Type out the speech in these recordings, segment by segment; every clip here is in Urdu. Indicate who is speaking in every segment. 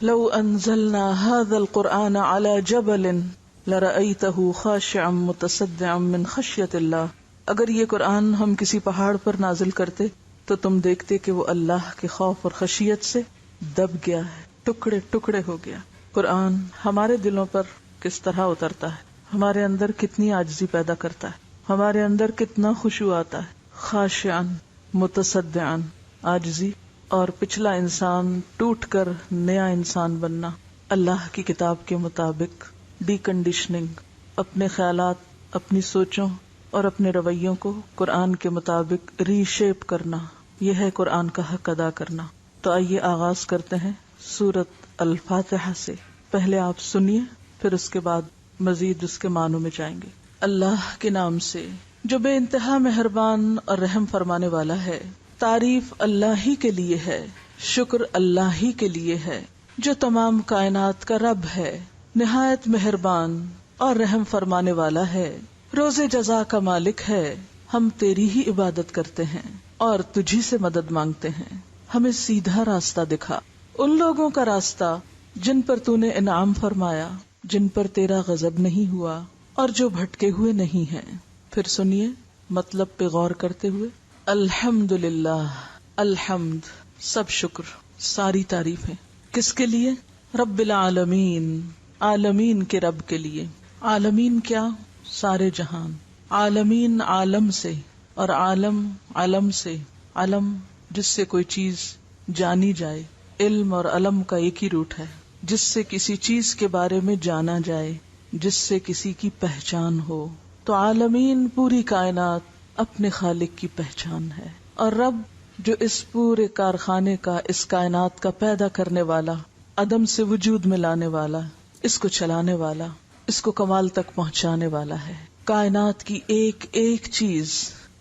Speaker 1: لو انزلنا هذا القرآن على جبل لرأيته خاشعا متصدعا من خشیۃ اللہ. اگر یہ قرآن ہم کسی پہاڑ پر نازل کرتے تو تم دیکھتے کہ وہ اللہ کے خوف اور خشیت سے دب گیا ہے، ٹکڑے ٹکڑے ہو گیا. قرآن ہمارے دلوں پر کس طرح اترتا ہے، ہمارے اندر کتنی عاجزی پیدا کرتا ہے، ہمارے اندر کتنا خشوع آتا ہے. خاشعاً متصدعاً، عاجزی اور پچھلا انسان ٹوٹ کر نیا انسان بننا، اللہ کی کتاب کے مطابق ڈی کنڈیشننگ، اپنے خیالات، اپنی سوچوں اور اپنے رویوں کو قرآن کے مطابق ری شیپ کرنا، یہ ہے قرآن کا حق ادا کرنا. تو آئیے آغاز کرتے ہیں سورۃ الفاتحہ سے. پہلے آپ سنیے، پھر اس کے بعد مزید اس کے معنوں میں جائیں گے. اللہ کے نام سے جو بے انتہا مہربان اور رحم فرمانے والا ہے. تعریف اللہ ہی کے لیے ہے، شکر اللہ ہی کے لیے ہے جو تمام کائنات کا رب ہے، نہایت مہربان اور رحم فرمانے والا ہے، روز جزا کا مالک ہے. ہم تیری ہی عبادت کرتے ہیں اور تجھی سے مدد مانگتے ہیں. ہمیں سیدھا راستہ دکھا، ان لوگوں کا راستہ جن پر تو نے انعام فرمایا، جن پر تیرا غضب نہیں ہوا اور جو بھٹکے ہوئے نہیں ہیں. پھر سنیے مطلب پہ غور کرتے ہوئے. الحمدللہ، الحمد سب شکر، ساری تعریفیں کس کے لیے؟ رب العالمین، عالمین کے رب کے لیے. عالمین کیا؟ سارے جہان. عالمین عالم سے، اور عالم علم سے. علم جس سے کوئی چیز جانی جائے، علم اور علم کا ایک ہی روٹ ہے، جس سے کسی چیز کے بارے میں جانا جائے، جس سے کسی کی پہچان ہو. تو عالمین پوری کائنات اپنے خالق کی پہچان ہے. اور رب جو اس پورے کارخانے کا، اس کائنات کا پیدا کرنے والا، عدم سے وجود میں لانے والا، اس کو چلانے والا، اس کو کمال تک پہنچانے والا ہے. کائنات کی ایک ایک چیز،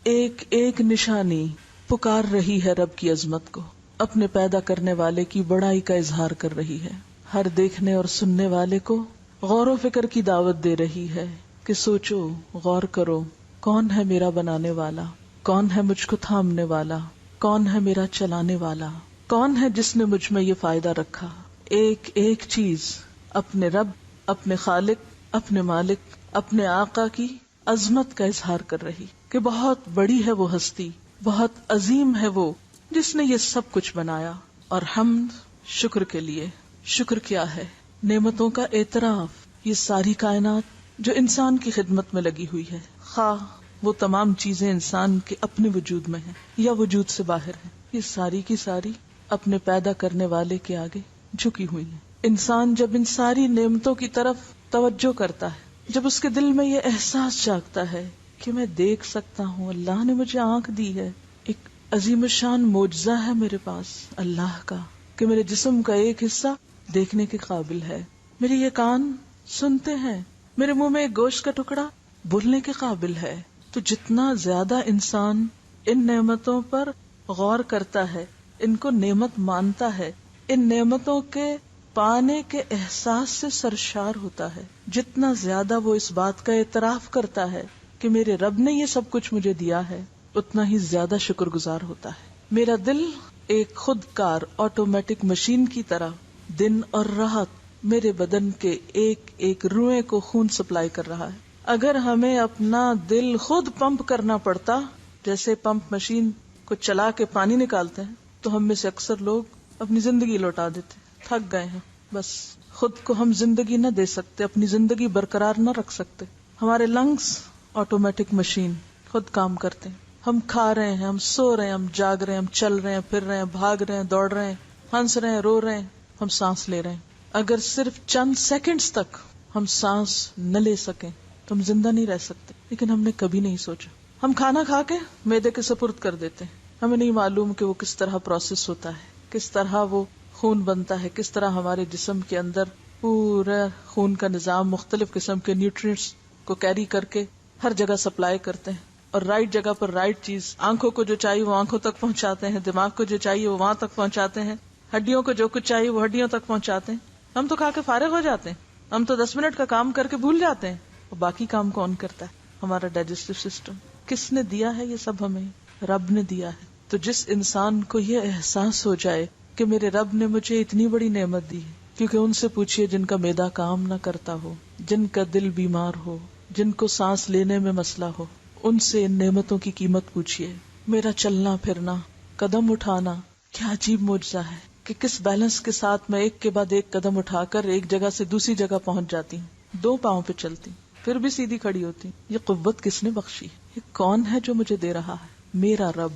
Speaker 1: ایک ایک نشانی پکار رہی ہے رب کی عظمت کو، اپنے پیدا کرنے والے کی بڑائی کا اظہار کر رہی ہے. ہر دیکھنے اور سننے والے کو غور و فکر کی دعوت دے رہی ہے کہ سوچو، غور کرو، کون ہے میرا بنانے والا، کون ہے مجھ کو تھامنے والا، کون ہے میرا چلانے والا، کون ہے جس نے مجھ میں یہ فائدہ رکھا. ایک ایک چیز اپنے رب، اپنے خالق، اپنے مالک، اپنے آقا کی عظمت کا اظہار کر رہی کہ بہت بڑی ہے وہ ہستی، بہت عظیم ہے وہ جس نے یہ سب کچھ بنایا. اور حمد شکر کے لیے. شکر کیا ہے؟ نعمتوں کا اعتراف. یہ ساری کائنات جو انسان کی خدمت میں لگی ہوئی ہے، خواہ وہ تمام چیزیں انسان کے اپنے وجود میں ہیں یا وجود سے باہر ہیں، یہ ساری کی ساری اپنے پیدا کرنے والے کے آگے جھکی ہوئی ہیں. انسان جب ان ساری نعمتوں کی طرف توجہ کرتا ہے، جب اس کے دل میں یہ احساس جاگتا ہے کہ میں دیکھ سکتا ہوں، اللہ نے مجھے آنکھ دی ہے، ایک عظیم الشان معجزہ ہے میرے پاس اللہ کا کہ میرے جسم کا ایک حصہ دیکھنے کے قابل ہے، میرے یہ کان سنتے ہیں، میرے منہ میں ایک گوشت کا ٹکڑا بولنے کے قابل ہے. تو جتنا زیادہ انسان ان نعمتوں پر غور کرتا ہے، ان کو نعمت مانتا ہے، ان نعمتوں کے پانے کے احساس سے سرشار ہوتا ہے، جتنا زیادہ وہ اس بات کا اعتراف کرتا ہے کہ میرے رب نے یہ سب کچھ مجھے دیا ہے، اتنا ہی زیادہ شکر گزار ہوتا ہے. میرا دل ایک خود کار آٹومیٹک مشین کی طرح دن اور رات میرے بدن کے ایک ایک روئے کو خون سپلائی کر رہا ہے. اگر ہمیں اپنا دل خود پمپ کرنا پڑتا، جیسے پمپ مشین کو چلا کے پانی نکالتے ہیں، تو ہم میں سے اکثر لوگ اپنی زندگی لوٹا دیتے. تھک گئے ہیں، بس خود کو ہم زندگی نہ دے سکتے، اپنی زندگی برقرار نہ رکھ سکتے. ہمارے لنگس آٹومیٹک مشین خود کام کرتے ہیں. ہم کھا رہے ہیں، ہم سو رہے ہیں، ہم جاگ رہے ہیں، ہم چل رہے ہیں، پھر رہے ہیں، بھاگ رہے ہیں، دوڑ رہے ہیں، ہنس رہے ہیں، رو رہے ہیں، ہم سانس لے رہے ہیں. اگر صرف چند سیکنڈز تک ہم سانس نہ لے سکیں تو ہم زندہ نہیں رہ سکتے. لیکن ہم نے کبھی نہیں سوچا. ہم کھانا کھا کے معدے کے سپرد کر دیتے ہیں، ہمیں نہیں معلوم کہ وہ کس طرح پروسیس ہوتا ہے، کس طرح وہ خون بنتا ہے، کس طرح ہمارے جسم کے اندر پورا خون کا نظام مختلف قسم کے نیوٹرینٹس کو کیری کر کے ہر جگہ سپلائی کرتے ہیں، اور رائٹ جگہ پر رائٹ چیز. آنکھوں کو جو چاہیے وہ آنکھوں تک پہنچاتے ہیں، دماغ کو جو چاہیے وہ وہاں تک پہنچاتے ہیں، ہڈیوں کو جو کچھ چاہیے وہ ہڈیوں تک پہنچاتے ہیں. ہم تو کھا کے فارغ ہو جاتے ہیں، ہم تو 10 منٹ کا کام کر کے بھول جاتے ہیں. اور باقی کام کون کرتا ہے؟ ہمارا ڈائجسٹو سسٹم. کس نے دیا ہے یہ سب؟ ہمیں رب نے دیا ہے. تو جس انسان کو یہ احساس ہو جائے کہ میرے رب نے مجھے اتنی بڑی نعمت دی ہے، کیونکہ ان سے پوچھیے جن کا معدہ کام نہ کرتا ہو، جن کا دل بیمار ہو، جن کو سانس لینے میں مسئلہ ہو، ان سے ان نعمتوں کی قیمت پوچھیے. میرا چلنا پھرنا، قدم اٹھانا، کیا عجیب معجزہ ہے کہ کس بیلنس کے ساتھ میں ایک کے بعد ایک قدم اٹھا کر ایک جگہ سے دوسری جگہ پہنچ جاتی ہوں. 2 پاؤں پہ چلتی ہوں، پھر بھی سیدھی کھڑی ہوتی ہوں. یہ قوت کس نے بخشی؟ یہ کون ہے جو مجھے دے رہا ہے؟ میرا رب.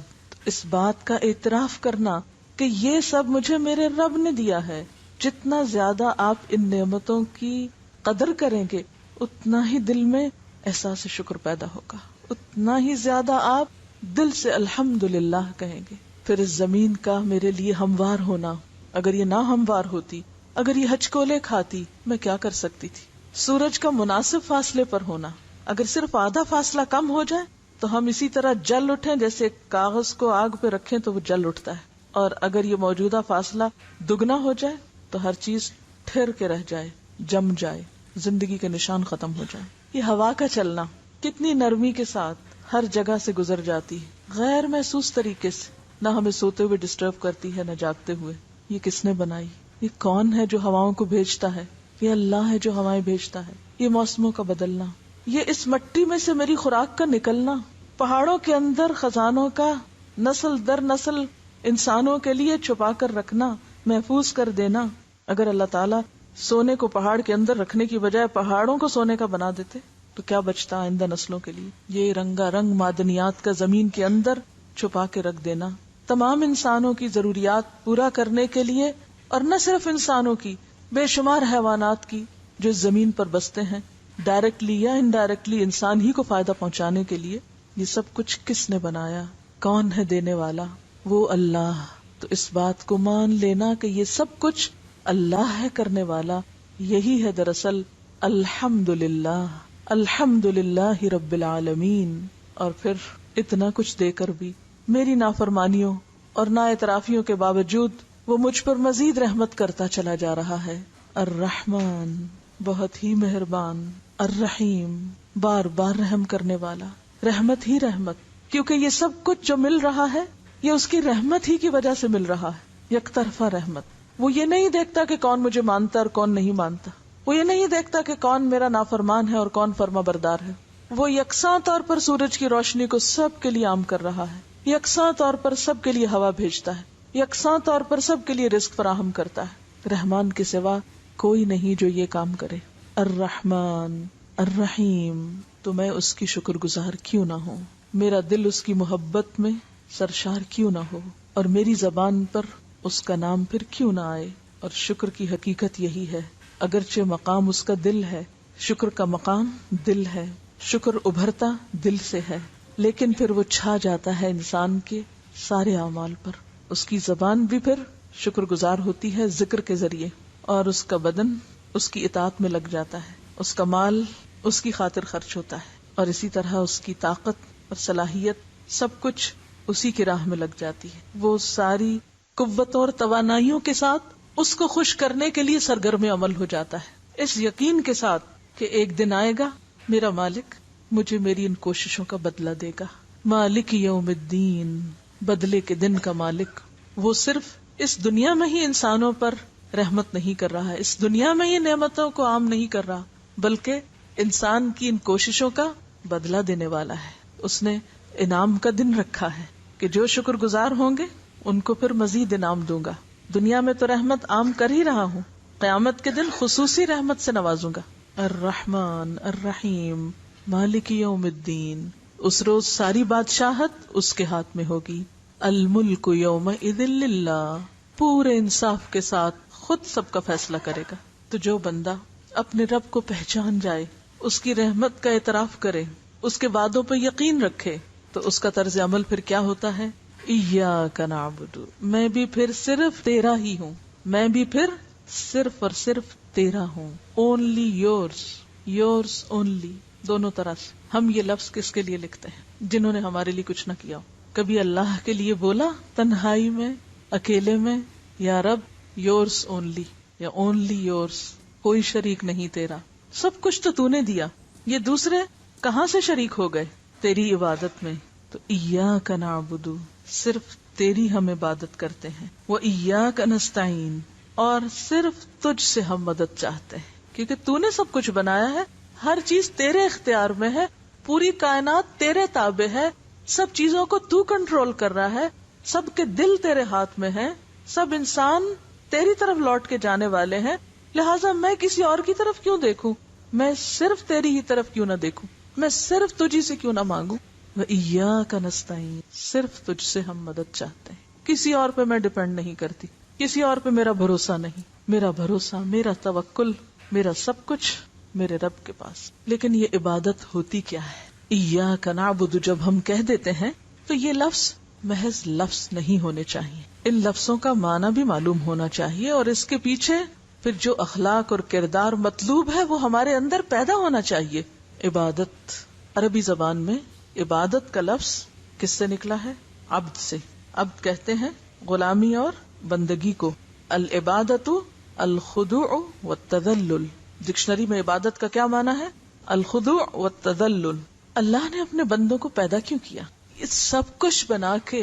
Speaker 1: اس بات کا اعتراف کرنا کہ یہ سب مجھے میرے رب نے دیا ہے. جتنا زیادہ آپ ان نعمتوں کی قدر کریں گے اتنا ہی دل میں احساس شکر پیدا ہوگا، اتنا ہی زیادہ آپ دل سے الحمدللہ کہیں گے. پھر اس زمین کا میرے لیے ہموار ہونا، اگر یہ نہ ہموار ہوتی، اگر یہ ہچکولے کھاتی، میں کیا کر سکتی تھی؟ سورج کا مناسب فاصلے پر ہونا، اگر صرف آدھا فاصلہ کم ہو جائے تو ہم اسی طرح جل اٹھیں، جیسے کاغذ کو آگ پہ رکھیں تو وہ جل اٹھتا ہے، اور اگر یہ موجودہ فاصلہ دگنا ہو جائے تو ہر چیز ٹھہر کے رہ جائے، جم جائے، زندگی کے نشان ختم ہو جائے. یہ ہوا کا چلنا کتنی نرمی کے ساتھ ہر جگہ سے گزر جاتی ہے، غیر محسوس طریقے سے، نہ ہمیں سوتے ہوئے ڈسٹرب کرتی ہے نہ جاگتے ہوئے. یہ کس نے بنائی؟ یہ کون ہے جو ہواؤں کو بھیجتا ہے؟ یہ اللہ ہے جو ہوائیں بھیجتا ہے. یہ موسموں کا بدلنا، یہ اس مٹی میں سے میری خوراک کا نکلنا، پہاڑوں کے اندر خزانوں کا نسل در نسل انسانوں کے لیے چھپا کر رکھنا، محفوظ کر دینا. اگر اللہ تعالیٰ سونے کو پہاڑ کے اندر رکھنے کی بجائے پہاڑوں کو سونے کا بنا دیتے تو کیا بچتا آئندہ نسلوں کے لیے؟ یہ رنگا رنگ معدنیات کا زمین کے اندر چھپا کے رکھ دینا، تمام انسانوں کی ضروریات پورا کرنے کے لیے، اور نہ صرف انسانوں کی، بے شمار حیوانات کی جو اس زمین پر بستے ہیں، ڈائریکٹلی یا انڈائریکٹلی انسان ہی کو فائدہ پہنچانے کے لیے. یہ سب کچھ کس نے بنایا؟ کون ہے دینے والا؟ وہ اللہ. تو اس بات کو مان لینا کہ یہ سب کچھ اللہ ہے کرنے والا، یہی ہے دراصل الحمدللہ، الحمدللہ رب العالمین. اور پھر اتنا کچھ دے کر بھی میری نافرمانیوں اور نا اعترافیوں کے باوجود وہ مجھ پر مزید رحمت کرتا چلا جا رہا ہے. الرحمن، بہت ہی مہربان، الرحیم، بار بار رحم کرنے والا. رحمت ہی رحمت، کیونکہ یہ سب کچھ جو مل رہا ہے یہ اس کی رحمت ہی کی وجہ سے مل رہا ہے. یک طرفہ رحمت. وہ یہ نہیں دیکھتا کہ کون مجھے مانتا اور کون نہیں مانتا، وہ یہ نہیں دیکھتا کہ کون میرا نافرمان ہے اور کون فرما بردار ہے. وہ یکساں طور پر سورج کی روشنی کو سب کے لیے عام کر رہا ہے، یکساں طور پر سب کے لیے ہوا بھیجتا ہے، یکساں طور پر سب کے لیے رزق فراہم کرتا ہے. رحمان کے سوا کوئی نہیں جو یہ کام کرے. الرحمن الرحیم. تو میں اس کی شکر گزار کیوں نہ ہوں، میرا دل اس کی محبت میں سرشار کیوں نہ ہو، اور میری زبان پر اس کا نام پھر کیوں نہ آئے. اور شکر کی حقیقت یہی ہے، اگرچہ مقام اس کا دل ہے، شکر کا مقام دل ہے، شکر ابھرتا دل سے ہے، لیکن پھر وہ چھا جاتا ہے انسان کے سارے اعمال پر. اس کی زبان بھی پھر شکر گزار ہوتی ہے ذکر کے ذریعے، اور اس کا بدن اس کی اطاعت میں لگ جاتا ہے، اس کا مال اس کی خاطر خرچ ہوتا ہے، اور اسی طرح اس کی طاقت اور صلاحیت سب کچھ اسی کی راہ میں لگ جاتی ہے. وہ ساری قوتوں اور توانائیوں کے ساتھ اس کو خوش کرنے کے لیے سرگرم عمل ہو جاتا ہے، اس یقین کے ساتھ کہ ایک دن آئے گا میرا مالک مجھے میری ان کوششوں کا بدلہ دے گا. مالک یوم الدین، بدلے کے دن کا مالک. وہ صرف اس دنیا میں ہی انسانوں پر رحمت نہیں کر رہا ہے، اس دنیا میں ہی نعمتوں کو عام نہیں کر رہا، بلکہ انسان کی ان کوششوں کا بدلہ دینے والا ہے. اس نے انعام کا دن رکھا ہے کہ جو شکر گزار ہوں گے ان کو پھر مزید انعام دوں گا. دنیا میں تو رحمت عام کر ہی رہا ہوں، قیامت کے دن خصوصی رحمت سے نوازوں گا. الرحمن الرحیم مالک یوم الدین. اس روز ساری بادشاہت اس کے ہاتھ میں ہوگی. الملک یومئذ للہ، پورے انصاف کے ساتھ خود سب کا فیصلہ کرے گا. تو جو بندہ اپنے رب کو پہچان جائے، اس کی رحمت کا اعتراف کرے، اس کے وعدوں پر یقین رکھے، تو اس کا طرز عمل پھر کیا ہوتا ہے؟ ایاک نعبد، میں بھی پھر صرف تیرا ہی ہوں، میں بھی پھر صرف اور صرف تیرا ہوں. اونلی یورس، یورس اونلی، دونوں طرح سے. ہم یہ لفظ کس کے لیے لکھتے ہیں؟ جنہوں نے ہمارے لیے کچھ نہ کیا ہو. کبھی اللہ کے لیے بولا تنہائی میں، اکیلے میں، یا رب یورس اونلی، یا اونلی یورس، کوئی شریک نہیں تیرا، سب کچھ تو تو نے دیا، یہ دوسرے کہاں سے شریک ہو گئے تیری عبادت میں؟ تو ایاک نعبد، صرف تیری ہم عبادت کرتے ہیں. وَإِيَّاكَ نَسْتَعِينُ، اور صرف تجھ سے ہم مدد چاہتے ہیں، کیونکہ تو نے سب کچھ بنایا ہے، ہر چیز تیرے اختیار میں ہے، پوری کائنات تیرے تابع ہے، سب چیزوں کو تو کنٹرول کر رہا ہے، سب کے دل تیرے ہاتھ میں ہیں، سب انسان تیری طرف لوٹ کے جانے والے ہیں، لہٰذا میں کسی اور کی طرف کیوں دیکھوں، میں صرف تیری ہی طرف کیوں نہ دیکھوں، میں صرف تجھی سے کیوں نہ مانگوں، وَإِيَّاكَ نَسْتَعِينُ، صرف تجھ سے ہم مدد چاہتے ہیں، کسی اور پہ میں ڈیپینڈ نہیں کرتی، کسی اور پہ میرا بھروسہ نہیں، میرا بھروسہ، میرا توکل، میرا سب کچھ میرے رب کے پاس۔ لیکن یہ عبادت ہوتی کیا ہے؟ اِيَّاكَ نَعْبُدُ جب ہم کہہ دیتے ہیں تو یہ لفظ محض لفظ نہیں ہونے چاہیے، ان لفظوں کا معنی بھی معلوم ہونا چاہیے، اور اس کے پیچھے پھر جو اخلاق اور کردار مطلوب ہے وہ ہمارے اندر پیدا ہونا چاہیے۔ عبادت، عربی زبان میں عبادت کا لفظ کس سے نکلا ہے؟ عبد سے۔ عبد کہتے ہیں غلامی اور بندگی کو۔ العبادت الخضوع والتذلل، ڈکشنری میں عبادت کا کیا معنی ہے؟ الخضوع والتذلل۔ اللہ نے اپنے بندوں کو پیدا کیوں کیا؟ یہ سب کچھ بنا کے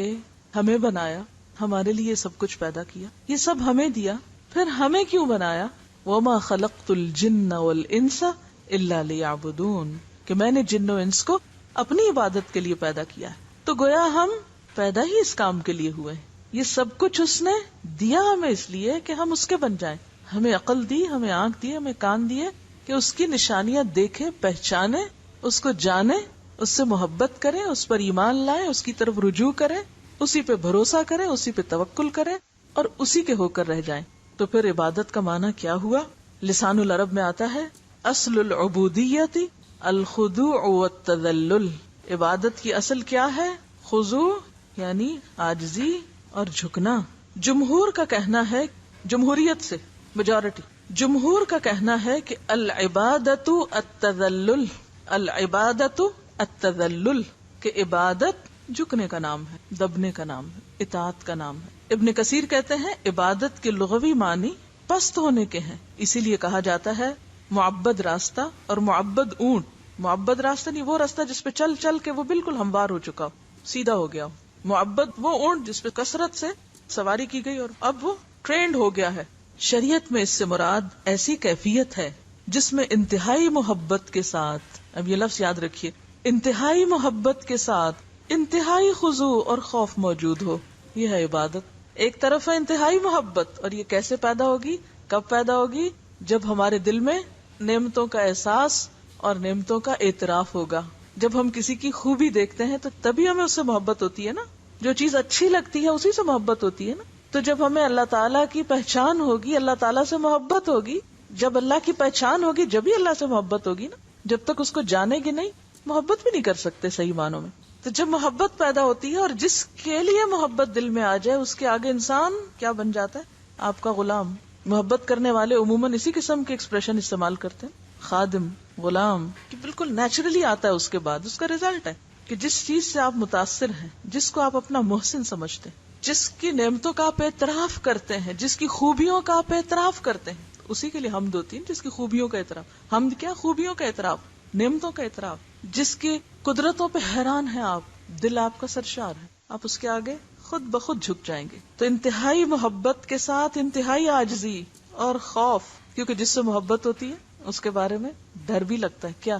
Speaker 1: ہمیں بنایا، ہمارے لیے سب کچھ پیدا کیا، یہ سب ہمیں دیا، پھر ہمیں کیوں بنایا؟ وَمَا خَلَقْتُ الْجِنَّ وَالْإِنسَ إِلَّا لِيَعْبُدُونَ، کہ میں نے جن و انس کو اپنی عبادت کے لیے پیدا کیا ہے۔ تو گویا ہم پیدا ہی اس کام کے لیے ہوئے ہیں، یہ سب کچھ اس نے دیا ہمیں اس لیے کہ ہم اس کے بن جائیں، ہمیں عقل دی، ہمیں آنکھ دی، ہمیں کان دیے کہ اس کی نشانیاں دیکھیں، پہچانے، اس کو جانے، اس سے محبت کریں، اس پر ایمان لائیں، اس کی طرف رجوع کریں، اسی پہ بھروسہ کریں، اسی پہ توکل کریں اور اسی کے ہو کر رہ جائیں۔ تو پھر عبادت کا معنی کیا ہوا؟ لسان العرب میں آتا ہے اصل العبودیت الخضوع والتذلل، عبادت کی اصل کیا ہے؟ خضوع یعنی عاجزی اور جھکنا۔ جمہور کا کہنا ہے، جمہوریت سے میجورٹی، جمہور کا کہنا ہے کہ العبادت التذلل، العبادت التذلل، کہ عبادت جھکنے کا نام ہے، دبنے کا نام ہے، اطاعت کا نام ہے۔ ابن کثیر کہتے ہیں عبادت کے لغوی معنی پست ہونے کے ہیں، اسی لیے کہا جاتا ہے معبد راستہ اور معبد اونٹ۔ معبد راستہ نہیں وہ راستہ جس پہ چل چل کے وہ بالکل ہموار ہو چکا ہو، سیدھا ہو گیا ہو۔ معبد وہ اونٹ جس پہ کثرت سے سواری کی گئی اور اب وہ ٹرینڈ ہو گیا ہے۔ شریعت میں اس سے مراد ایسی کیفیت ہے جس میں انتہائی محبت کے ساتھ، اب یہ لفظ یاد رکھیے، انتہائی محبت کے ساتھ انتہائی خضوع اور خوف موجود ہو، یہ ہے عبادت۔ ایک طرف ہے انتہائی محبت، اور یہ کیسے پیدا ہوگی، کب پیدا ہوگی؟ جب ہمارے دل میں نعمتوں کا احساس اور نعمتوں کا اعتراف ہوگا۔ جب ہم کسی کی خوبی دیکھتے ہیں تو تبھی ہمیں اس سے محبت ہوتی ہے نا، جو چیز اچھی لگتی ہے اسی سے محبت ہوتی ہے نا۔ تو جب ہمیں اللہ تعالیٰ کی پہچان ہوگی، اللہ تعالیٰ سے محبت ہوگی، جب اللہ کی پہچان ہوگی جبھی اللہ سے محبت ہوگی نا۔ جب تک اس کو جانے گی نہیں، محبت بھی نہیں کر سکتے صحیح معنوں میں۔ تو جب محبت پیدا ہوتی ہے اور جس کے لیے محبت دل میں آ جائے اس کے آگے انسان کیا بن جاتا ہے؟ آپ کا غلام۔ محبت کرنے والے عموماً اسی قسم کے ایکسپریشن استعمال کرتے ہیں، خادم، غلام، کہ بالکل نیچرلی آتا ہے، اس کے بعد اس کا ریزلٹ ہے کہ جس چیز سے آپ متاثر ہیں، جس کو آپ اپنا محسن سمجھتے ہیں، جس کی نعمتوں کا آپ اعتراف کرتے ہیں، جس کی خوبیوں کا آپ اعتراف کرتے ہیں، اسی کے لیے حمد ہوتی ہے، جس کی خوبیوں کا اعتراف۔ حمد کیا؟ خوبیوں کا اعتراف، نعمتوں کا اعتراف، جس کی قدرتوں پہ حیران ہیں آپ، دل آپ کا سرشار ہے، آپ اس کے آگے خود بخود جھک جائیں گے۔ تو انتہائی محبت کے ساتھ انتہائی عاجزی اور خوف، کیونکہ جس سے محبت ہوتی ہے اس کے بارے میں ڈر بھی لگتا ہے، کیا؟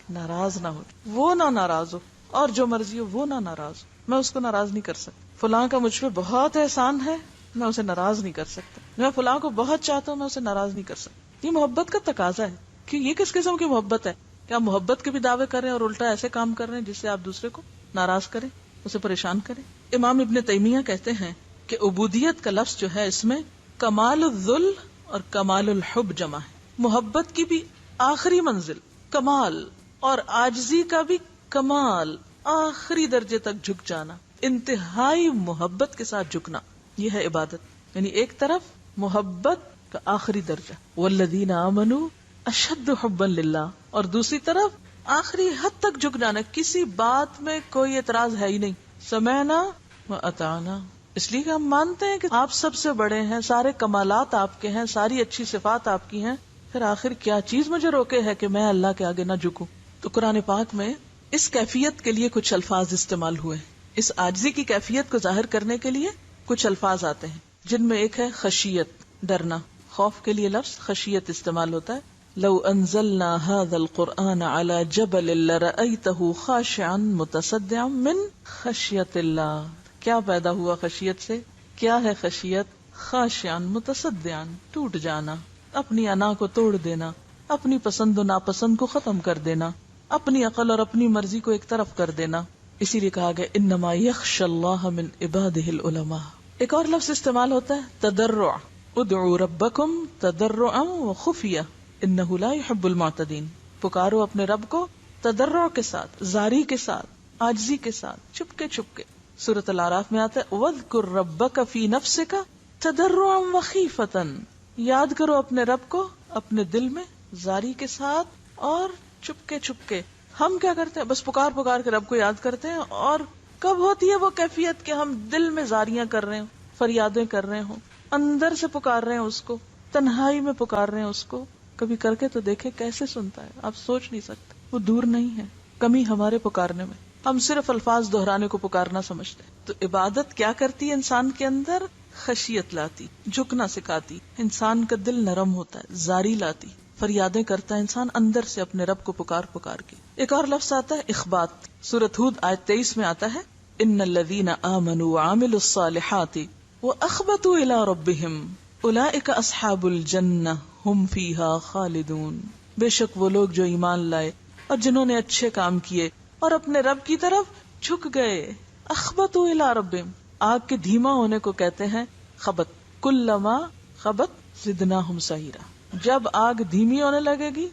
Speaker 1: ناراض نہ ہو، وہ نہ ناراض ہو، اور جو مرضی ہو وہ نہ ناراض ہو، میں اس کو ناراض نہیں کر سکتا۔ فلاں کا مجھ پہ بہت احسان ہے، میں اسے ناراض نہیں کر سکتا۔ میں فلاں کو بہت چاہتا ہوں، میں اسے ناراض نہیں کر سکتا۔ یہ محبت کا تقاضا ہے کہ یہ کس قسم کی محبت ہے؟ کیا محبت کے بھی دعوے کر رہے ہیں اور الٹا ایسے کام کر رہے ہیں جس سے آپ دوسرے کو ناراض کریں، اسے پریشان کریں؟ امام ابن تیمیہ کہتے ہیں کہ عبودیت کا لفظ جو ہے اس میں کمال الذل اور کمال الحب جمع ہے۔ محبت کی بھی آخری منزل کمال، اور عاجزی کا بھی کمال، آخری درجے تک جھک جانا، انتہائی محبت کے ساتھ جھکنا، یہ ہے عبادت۔ یعنی ایک طرف محبت کا آخری درجہ، والذین آمنوا اشد حبا للہ، اور دوسری طرف آخری حد تک جھک جانا، کسی بات میں کوئی اعتراض ہے ہی نہیں، سمعنا واطعنا، اس لیے کہ ہم مانتے ہیں کہ آپ سب سے بڑے ہیں، سارے کمالات آپ کے ہیں، ساری اچھی صفات آپ کی ہیں، پھر آخر کیا چیز مجھے روکے ہے کہ میں اللہ کے آگے نہ جھکوں؟ تو قرآن پاک میں اس کیفیت کے لیے کچھ الفاظ استعمال ہوئے، اس عاجزی کی کیفیت کو ظاہر کرنے کے لیے کچھ الفاظ آتے ہیں، جن میں ایک ہے خشیت، ڈرنا. خوف کے لیے لفظ خشیت استعمال ہوتا ہے. لو انزلنا هذا القرآن على جبل لرأيته خاشعا متصدعا من خشیت اللہ. کیا پیدا ہوا خشیت سے؟ کیا ہے خشیت؟ خاشعا متصدعا، ٹوٹ جانا، اپنی انا کو توڑ دینا، اپنی پسند و ناپسند کو ختم کر دینا، اپنی عقل اور اپنی مرضی کو ایک طرف کر دینا. اسی لیے کہا گیا انما یخشى اللہ من عباده العلماء. ایک اور لفظ استعمال ہوتا ہے تضرع. ادعوا ربکم تضرعا وخفیہ انہ لا يحب المعتدین. پکارو اپنے رب کو تضرع کے ساتھ، زاری کے ساتھ، عاجزی کے ساتھ، چپکے چپکے. سورۃ الاعراف میں آتا ہے وَاذْكُرْ رَبَّكَ فِي نَفْسِكَ تَضَرُّعًا وَخِيفَةً. یاد کرو اپنے رب کو اپنے دل میں زاری کے ساتھ اور چپکے چپکے. ہم کیا کرتے ہیں؟ بس پکار پکار کے رب کو یاد کرتے ہیں. اور کب ہوتی ہے وہ کیفیت کہ ہم دل میں زاریاں کر رہے ہوں، فریادیں کر رہے ہوں، اندر سے پکار رہے ہیں اس کو، تنہائی میں پکار رہے ہیں اس کو. کبھی کر کے تو دیکھے کیسے سنتا ہے. آپ سوچ نہیں سکتے. وہ دور نہیں ہے، کمی ہمارے پکارنے میں. ہم صرف الفاظ دہرانے کو پکارنا سمجھتے ہیں. تو عبادت کیا کرتی ہے؟ انسان کے اندر خشیت لاتی، جھکنا سکھاتی، انسان کا دل نرم ہوتا ہے، زاری لاتی، فریادیں کرتا ہے انسان اندر سے اپنے رب کو پکار پکار کے. ایک اور لفظ آتا ہے اخبات. سورۃ ہود آیت 23 میں آتا ہے ان الذین آمنوا وعملوا الصالحات واخبتوا الی ربہم اولئک اصحاب الجنہ ہم فیہا خالدون. بے شک وہ لوگ جو ایمان لائے اور جنہوں نے اچھے کام کیے اور اپنے رب کی طرف جھک گئے. اخبتوا الی ربہم، آگ کے دھیما ہونے کو کہتے ہیں خبت. کلما خبت زدناہم سعیرا. جب آگ دھیمی ہونے لگے گی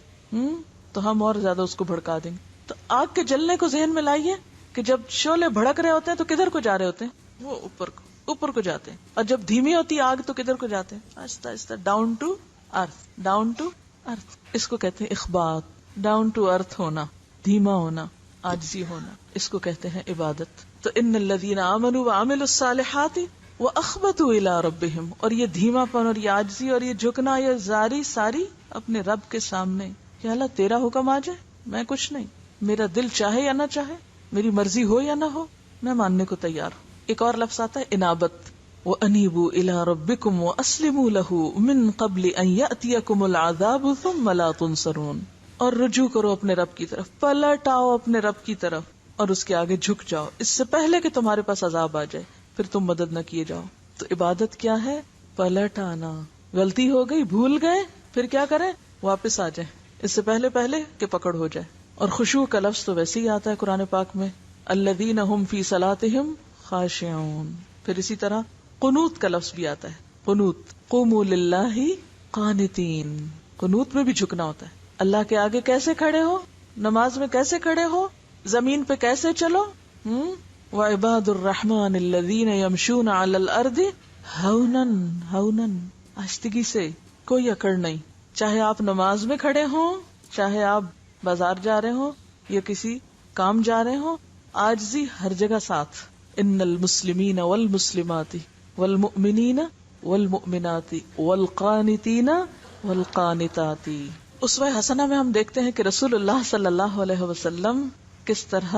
Speaker 1: تو ہم اور زیادہ اس کو بھڑکا دیں گے. تو آگ کے جلنے کو ذہن میں لائیے کہ جب شعلے بھڑک رہے ہوتے ہیں تو کدھر کو جا رہے ہوتے ہیں؟ وہ اوپر کو جاتے ہیں. اور جب دھیمی ہوتی آگ تو کدھر کو جاتے ہیں؟ آہستہ آہستہ down to earth, down to earth. اس کو کہتے ہیں اخبات. ڈاؤن ٹو ارتھ ہونا، دھیما ہونا، عاجزی ہونا، اس کو کہتے ہیں عبادت. تو ان الذین آمنوا وعملوا الصالحات واخبتوا الی ربہم. اور یہ دھیما پن اور یہ عاجزی اور یہ جھکنا، یہ زاری ساری اپنے رب کے سامنے کہ اللہ تیرا حکم آ جائے، میں کچھ نہیں، میرا دل چاہے یا نہ چاہے، میری مرضی ہو یا نہ ہو، میں ماننے کو تیار ہوں. ایک اور لفظ آتا ہے انابت. وَأَنِيبُوا إِلَىٰ رَبِّكُمْ وَأَسْلِمُوا لَهُ مِن قَبْلِ أَن يَأْتِيَكُمُ الْعَذَابُ ثُمَّ لَا تُنصَرُونَ. اور رجوع کرو اپنے رب کی طرف، پلٹ آؤ اپنے رب کی طرف اور اس کے آگے جھک جاؤ اس سے پہلے کہ تمہارے پاس عذاب آ جائے، پھر تم مدد نہ کیے جاؤ. تو عبادت کیا ہے؟ پلٹ آنا. غلطی ہو گئی، بھول گئے، پھر کیا کریں؟ واپس آ جائیں اس سے پہلے کہ پکڑ ہو جائے. اور خشوع کا لفظ تو ویسے ہی آتا ہے قرآن پاک میں الذین هم فی صلاتہم خاشعون. پھر اسی طرح قنوت کا لفظ بھی آتا ہے. قنوت قوموا للہ قانتین. قنوت میں بھی جھکنا ہوتا ہے. اللہ کے آگے کیسے کھڑے ہو؟ نماز میں کیسے کھڑے ہو؟ زمین پہ کیسے چلو؟ وعباد الرحمن الذین یمشون علی الارض ہونا ہونا. آہستگی سے، کوئی اکڑ نہیں. چاہے آپ نماز میں کھڑے ہوں، چاہے آپ بازار جا رہے ہوں یا کسی کام جا رہے ہوں، عاجزی ہر جگہ ساتھ. ان المسلمین والمسلمات والمؤمنین والمؤمنات والقانتین والقانتات. اسوہ حسنہ میں ہم دیکھتے ہیں کہ رسول اللہ صلی اللہ علیہ وسلم کس طرح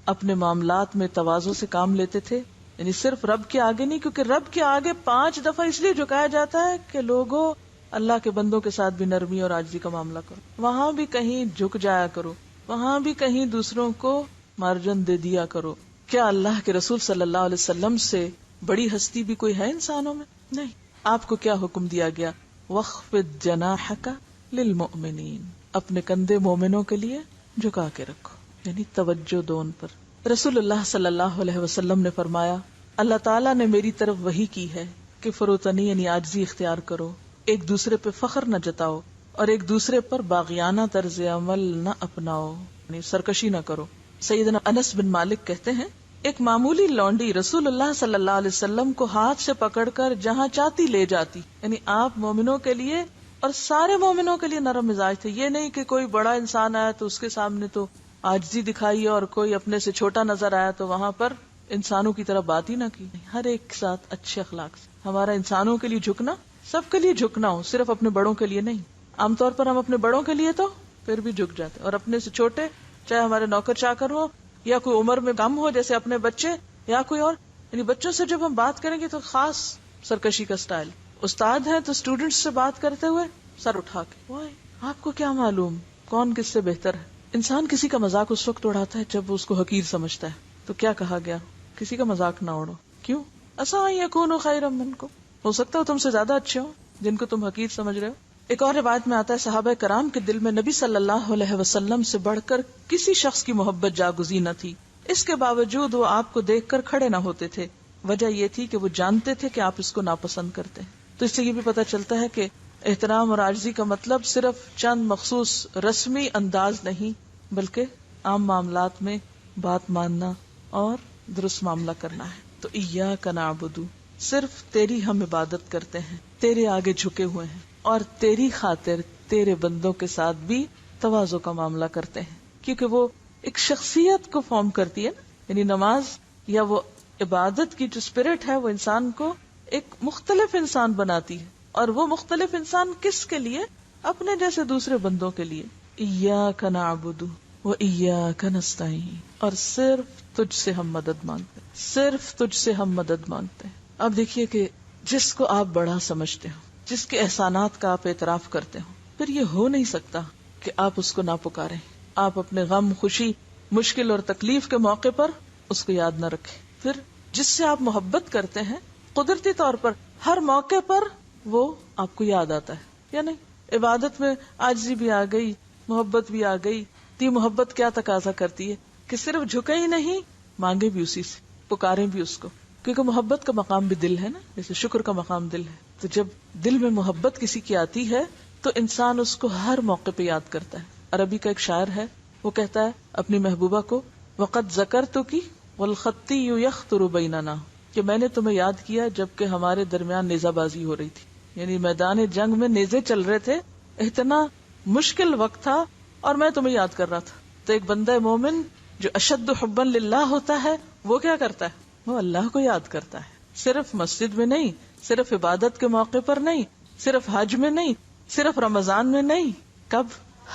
Speaker 1: اپنے معاملات میں تواضع سے کام لیتے تھے. یعنی صرف رب کے آگے نہیں، کیونکہ رب کے آگے 5 دفعہ اس لیے جھکایا جاتا ہے کہ لوگوں اللہ کے بندوں کے ساتھ بھی نرمی اور عاجزی کا معاملہ کرو. وہاں بھی کہیں جھک جایا کرو، وہاں بھی کہیں دوسروں کو مارجن دے دیا کرو. کیا اللہ کے رسول صلی اللہ علیہ وسلم سے بڑی ہستی بھی کوئی ہے انسانوں میں؟ نہیں. آپ کو کیا حکم دیا گیا؟ وَخْفِضْ جَنَاحَكَ لِلْمُؤْمِنِينَ. اپنے کندھے مومنوں کے لیے جھکا کے رکھو، یعنی توجہ دو ان پر. رسول اللہ صلی اللہ علیہ وسلم نے فرمایا اللہ تعالیٰ نے میری طرف وحی کی ہے کہ فروتنی یعنی عاجزی اختیار کرو، ایک دوسرے پہ فخر نہ جتاؤ اور ایک دوسرے پر باغیانہ طرز عمل نہ اپناؤ، یعنی سرکشی نہ کرو. سیدنا انس بن مالک کہتے ہیں ایک معمولی لونڈی رسول اللہ صلی اللہ علیہ وسلم کو ہاتھ سے پکڑ کر جہاں چاہتی لے جاتی. یعنی آپ مومنوں کے لیے اور سارے مومنوں کے لیے نرم مزاج تھے. یہ نہیں کہ کوئی بڑا انسان آیا تو اس کے سامنے تو عاجزی دکھائی اور کوئی اپنے سے چھوٹا نظر آیا تو وہاں پر انسانوں کی طرف بات ہی نہ کی. ہر ایک ساتھ اچھے اخلاق سے. ہمارا انسانوں کے لیے جھکنا، سب کے لیے جھکنا ہو، صرف اپنے بڑوں کے لیے نہیں. عام طور پر ہم اپنے بڑوں کے لیے تو پھر بھی جھک جاتے اور اپنے سے چھوٹے، چاہے ہمارے نوکر چاکر ہو یا کوئی عمر میں کم ہو جیسے اپنے بچے یا کوئی اور، یعنی بچوں سے جب ہم بات کریں گے تو خاص سرکشی کا سٹائل. استاد ہیں تو اسٹوڈنٹس سے بات کرتے ہوئے سر اٹھا کے، وائے آپ کو کیا معلوم کون کس سے بہتر ہے. انسان کسی کا مذاق اس وقت اڑاتا ہے جب وہ اس کو حقیر سمجھتا ہے. تو کیا کہا گیا؟ کسی کا مذاق نہ اڑو. کیوں؟ عسیٰ ان یکونوا خیرا منکم، ہو سکتا ہے تم سے زیادہ اچھے ہوں جن کو تم حقیر سمجھ رہے ہو. ایک اور روایت میں آتا ہے صحابہ کرام کے دل میں نبی صلی اللہ علیہ وسلم سے بڑھ کر کسی شخص کی محبت جاگزی نہ تھی، اس کے باوجود وہ آپ کو دیکھ کر کھڑے نہ ہوتے تھے. وجہ یہ تھی کہ وہ جانتے تھے کہ آپ اس کو ناپسند کرتے ہیں. تو اس سے یہ بھی پتہ چلتا ہے کہ احترام اور عاجزی کا مطلب صرف چند مخصوص رسمی انداز نہیں، بلکہ عام معاملات میں بات ماننا اور درست معاملہ کرنا ہے. تو ایاک نعبد، صرف تیری ہم عبادت کرتے ہیں، تیرے آگے جھکے ہوئے ہیں اور تیری خاطر تیرے بندوں کے ساتھ بھی تواضع کا معاملہ کرتے ہیں، کیونکہ وہ ایک شخصیت کو فارم کرتی ہے نا. یعنی نماز یا وہ عبادت کی جو اسپرٹ ہے وہ انسان کو ایک مختلف انسان بناتی ہے. اور وہ مختلف انسان کس کے لیے؟ اپنے جیسے دوسرے بندوں کے لیے. ایاک نعبد و ایاک نستعین، اور صرف تجھ سے ہم مدد مانگتے ہیں، صرف تجھ سے ہم مدد مانگتے ہیں. اب دیکھیے کہ جس کو آپ بڑا سمجھتے ہو، جس کے احسانات کا آپ اعتراف کرتے ہو، پھر یہ ہو نہیں سکتا کہ آپ اس کو نہ پکاریں. آپ اپنے غم، خوشی، مشکل اور تکلیف کے موقع پر اس کو یاد نہ رکھیں. پھر جس سے آپ محبت کرتے ہیں، قدرتی طور پر ہر موقع پر وہ آپ کو یاد آتا ہے یا نہیں؟ عبادت میں عاجزی بھی آ گئی، محبت بھی آ گئی. یہ محبت کیا تقاضا کرتی ہے کہ صرف جھکے ہی نہیں، مانگے بھی اسی سے، پکارے بھی اس کو، کیونکہ محبت کا مقام بھی دل ہے نا، جیسے شکر کا مقام دل ہے. تو جب دل میں محبت کسی کی آتی ہے تو انسان اس کو ہر موقع پہ یاد کرتا ہے. عربی کا ایک شاعر ہے، وہ کہتا ہے اپنی محبوبہ کو، وقد ذکرتکی والخطی یخطر بیننا، کہ میں نے تمہیں یاد کیا جبکہ ہمارے درمیان نیزہ بازی ہو رہی تھی. یعنی میدان جنگ میں نیزے چل رہے تھے، اتنا مشکل وقت تھا اور میں تمہیں یاد کر رہا تھا. تو ایک بندہ مومن جو اشد حبا للہ ہوتا ہے وہ کیا کرتا ہے؟ وہ اللہ کو یاد کرتا ہے. صرف مسجد میں نہیں، صرف عبادت کے موقع پر نہیں، صرف حج میں نہیں، صرف رمضان میں نہیں، کب؟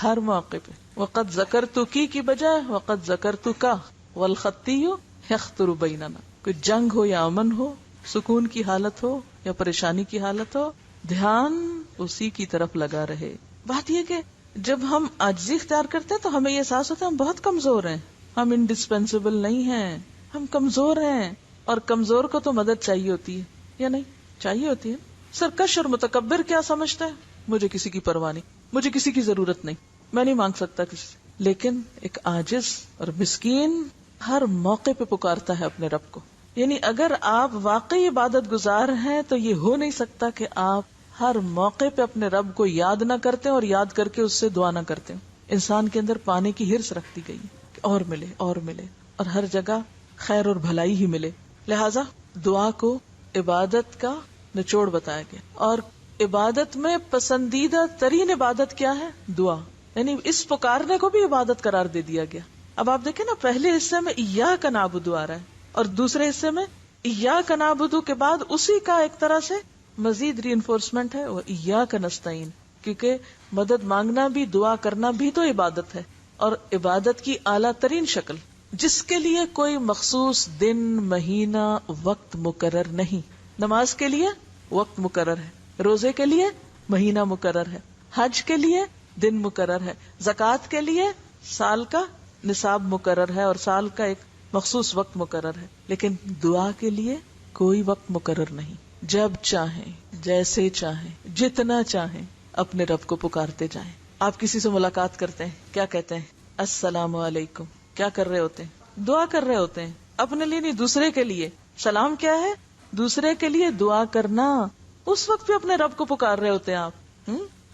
Speaker 1: ہر موقع پہ. وقد ذکرتکی کی بجائے وقد ذکرتکا والخطی یخطر بیننا. کوئی جنگ ہو یا امن ہو، سکون کی حالت ہو یا پریشانی کی حالت ہو، دھیان اسی کی طرف لگا رہے. بات یہ کہ جب ہم عاجزی اختیار کرتے ہیں تو ہمیں یہ احساس ہوتا ہے ہم بہت کمزور ہیں، ہم انڈسپینسیبل نہیں ہیں، ہم کمزور ہیں. اور کمزور کو تو مدد چاہیے ہوتی ہے یا نہیں؟ چاہیے ہوتی ہے. سرکش اور متکبر کیا سمجھتا ہے؟ مجھے کسی کی پرواہ نہیں، مجھے کسی کی ضرورت نہیں، میں نہیں مانگ سکتا کسی سے. لیکن ایک عاجز اور مسکین ہر موقع پہ پکارتا ہے اپنے رب کو. یعنی اگر آپ واقعی عبادت گزار ہیں تو یہ ہو نہیں سکتا کہ آپ ہر موقع پہ اپنے رب کو یاد نہ کرتے اور یاد کر کے اس سے دعا نہ کرتے. انسان کے اندر پانے کی ہرس رکھ دی گئی کہ اور ملے اور ملے، اور ہر جگہ خیر اور بھلائی ہی ملے. لہذا دعا کو عبادت کا نچوڑ بتایا گیا. اور عبادت میں پسندیدہ ترین عبادت کیا ہے؟ دعا. یعنی اس پکارنے کو بھی عبادت قرار دے دیا گیا. اب آپ دیکھیں نا، پہلے حصے میں ایاک نعبد آ رہا ہے اور دوسرے حصے میں ایاک نعبد کے بعد اسی کا ایک طرح سے مزید ری انفورسمنٹ ہے، وہ ایاک نستعین. کیونکہ مدد مانگنا بھی، دعا کرنا بھی تو عبادت ہے، اور عبادت کی اعلیٰ ترین شکل جس کے لیے کوئی مخصوص دن، مہینہ، وقت مقرر نہیں. نماز کے لیے وقت مقرر ہے، روزے کے لیے مہینہ مقرر ہے، حج کے لیے دن مقرر ہے، زکوٰۃ کے لیے سال کا نصاب مقرر ہے اور سال کا ایک مخصوص وقت مقرر ہے. لیکن دعا کے لیے کوئی وقت مقرر نہیں. جب چاہیں، جیسے چاہیں، جتنا چاہیں اپنے رب کو پکارتے جائیں. آپ کسی سے ملاقات کرتے ہیں، کیا کہتے ہیں؟ السلام علیکم. کیا کر رہے ہوتے ہیں؟ دعا کر رہے ہوتے ہیں، اپنے لیے نہیں، دوسرے کے لیے. سلام کیا ہے؟ دوسرے کے لیے دعا کرنا. اس وقت بھی اپنے رب کو پکار رہے ہوتے ہیں آپ.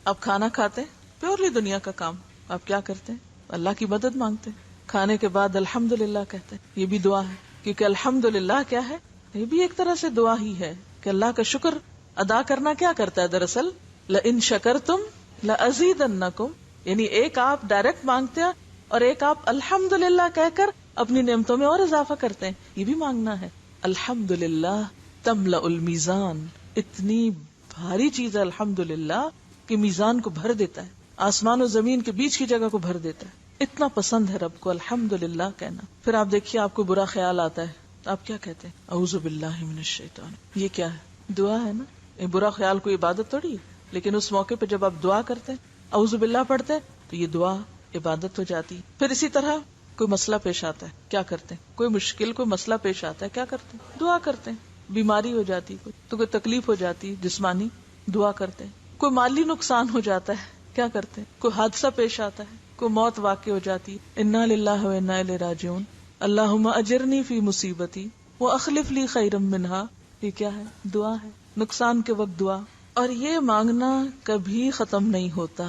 Speaker 1: آپ کھانا کھاتے ہیں، پیورلی دنیا کا کام، آپ کیا کرتے ہیں؟ اللہ کی مدد مانگتے ہیں. کھانے کے بعد الحمدللہ کہتے ہیں، یہ بھی دعا ہے. کیونکہ الحمدللہ کیا ہے؟ یہ بھی ایک طرح سے دعا ہی ہے کہ اللہ کا شکر ادا کرنا کیا کرتا ہے دراصل؟ لئن شکرتم لازیدنکم. یعنی ایک آپ ڈائریکٹ مانگتے ہیں اور ایک آپ الحمدللہ کہہ کر اپنی نعمتوں میں اور اضافہ کرتے ہیں. یہ بھی مانگنا ہے. الحمدللہ تملأ المیزان. اتنی بھاری چیز ہے الحمدللہ کہ میزان کو بھر دیتا ہے، آسمان و زمین کے بیچ کی جگہ کو بھر دیتا ہے. اتنا پسند ہے رب کو الحمدللہ کہنا. پھر آپ دیکھیے آپ کو برا خیال آتا ہے تو آپ کیا کہتے ہیں؟ اعوذ باللہ من الشیطان. یہ کیا ہے؟ دعا ہے نا. یہ برا خیال کوئی عبادت تھوڑی ہے، لیکن اس موقع پہ جب آپ دعا کرتے ہیں، اعوذ باللہ پڑھتے ہیں، تو یہ دعا عبادت ہو جاتی. پھر اسی طرح کوئی مسئلہ پیش آتا ہے، کیا کرتے ہیں؟ کوئی مشکل کوئی مسئلہ پیش آتا ہے، کیا کرتے ہیں؟ دعا کرتے ہیں. بیماری ہو جاتی تو کوئی تکلیف ہو جاتی جسمانی، دعا کرتے ہیں. کوئی مالی نقصان ہو جاتا ہے، کیا کرتے ہیں؟ کوئی حادثہ پیش آتا ہے، کوئی موت واقع ہو جاتی، انا للہ و انا الیہ راجعون، اللہم اجرنی فی مصیبتی واخلف لی خیرا منہا. یہ کیا ہے؟ دعا ہے. نقصان کے وقت دعا. اور یہ مانگنا کبھی ختم نہیں ہوتا.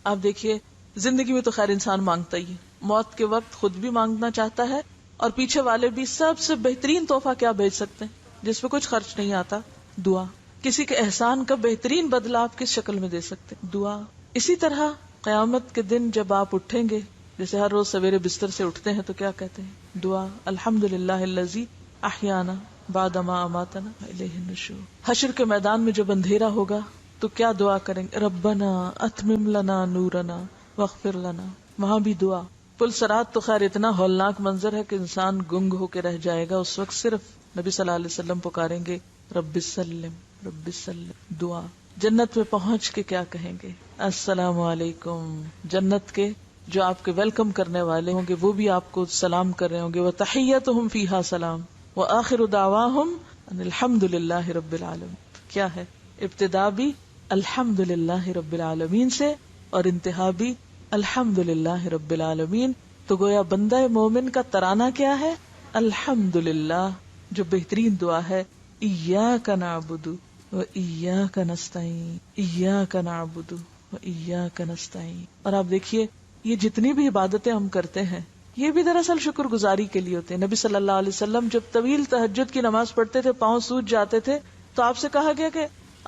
Speaker 1: آپ دیکھیے زندگی میں تو خیر انسان مانگتا ہی ہے، موت کے وقت خود بھی مانگنا چاہتا ہے اور پیچھے والے بھی. سب سے بہترین تحفہ کیا بھیج سکتے ہیں جس پہ کچھ خرچ نہیں آتا؟ دعا. کسی کے احسان کا بہترین بدلہ آپ کس شکل میں دے سکتے؟ دعا. اسی طرح قیامت کے دن جب آپ اٹھیں گے، جیسے ہر روز سویرے بستر سے اٹھتے ہیں تو کیا کہتے ہیں؟ دعا. الحمدللہ الذی احیانا بعد ما اماتنا الیہ النشور. حشر کے میدان میں جب اندھیرا ہوگا تو کیا دعا کریں گے؟ ربنا اتمم لنا نورنا واغفر لنا. وہاں بھی دعا. پل صراط تو خیر اتنا ہولناک منظر ہے کہ انسان گنگ ہو کے رہ جائے گا. اس وقت صرف نبی صلی اللہ علیہ وسلم پکاریں گے رب سلم رب سلم. دعا. جنت میں پہنچ کے کیا کہیں گے؟ السلام علیکم. جنت کے جو آپ کے ویلکم کرنے والے ہوں گے وہ بھی آپ کو سلام کر رہے ہوں گے. وتحیتہم فیہا سلام وآخر دعواہم ان الحمد للہ رب العالمین. کیا ہے؟ ابتدا بھی الحمد للہ رب العالمین سے اور انتہا بھی الحمد للہ رب العالمین. تو گویا بندہ مومن کا ترانہ کیا ہے؟ الحمد للہ، جو بہترین دعا ہے. ایاک نعبد و ایاک نستعین، ایاک نعبد و ایاک نستعین. اور آپ دیکھیے یہ جتنی بھی عبادتیں ہم کرتے ہیں یہ بھی دراصل شکر گزاری کے لیے ہوتے ہیں. نبی صلی اللہ علیہ وسلم جب طویل تہجد کی نماز پڑھتے تھے، پاؤں سوج جاتے تھے، تو آپ سے کہا گیا کہ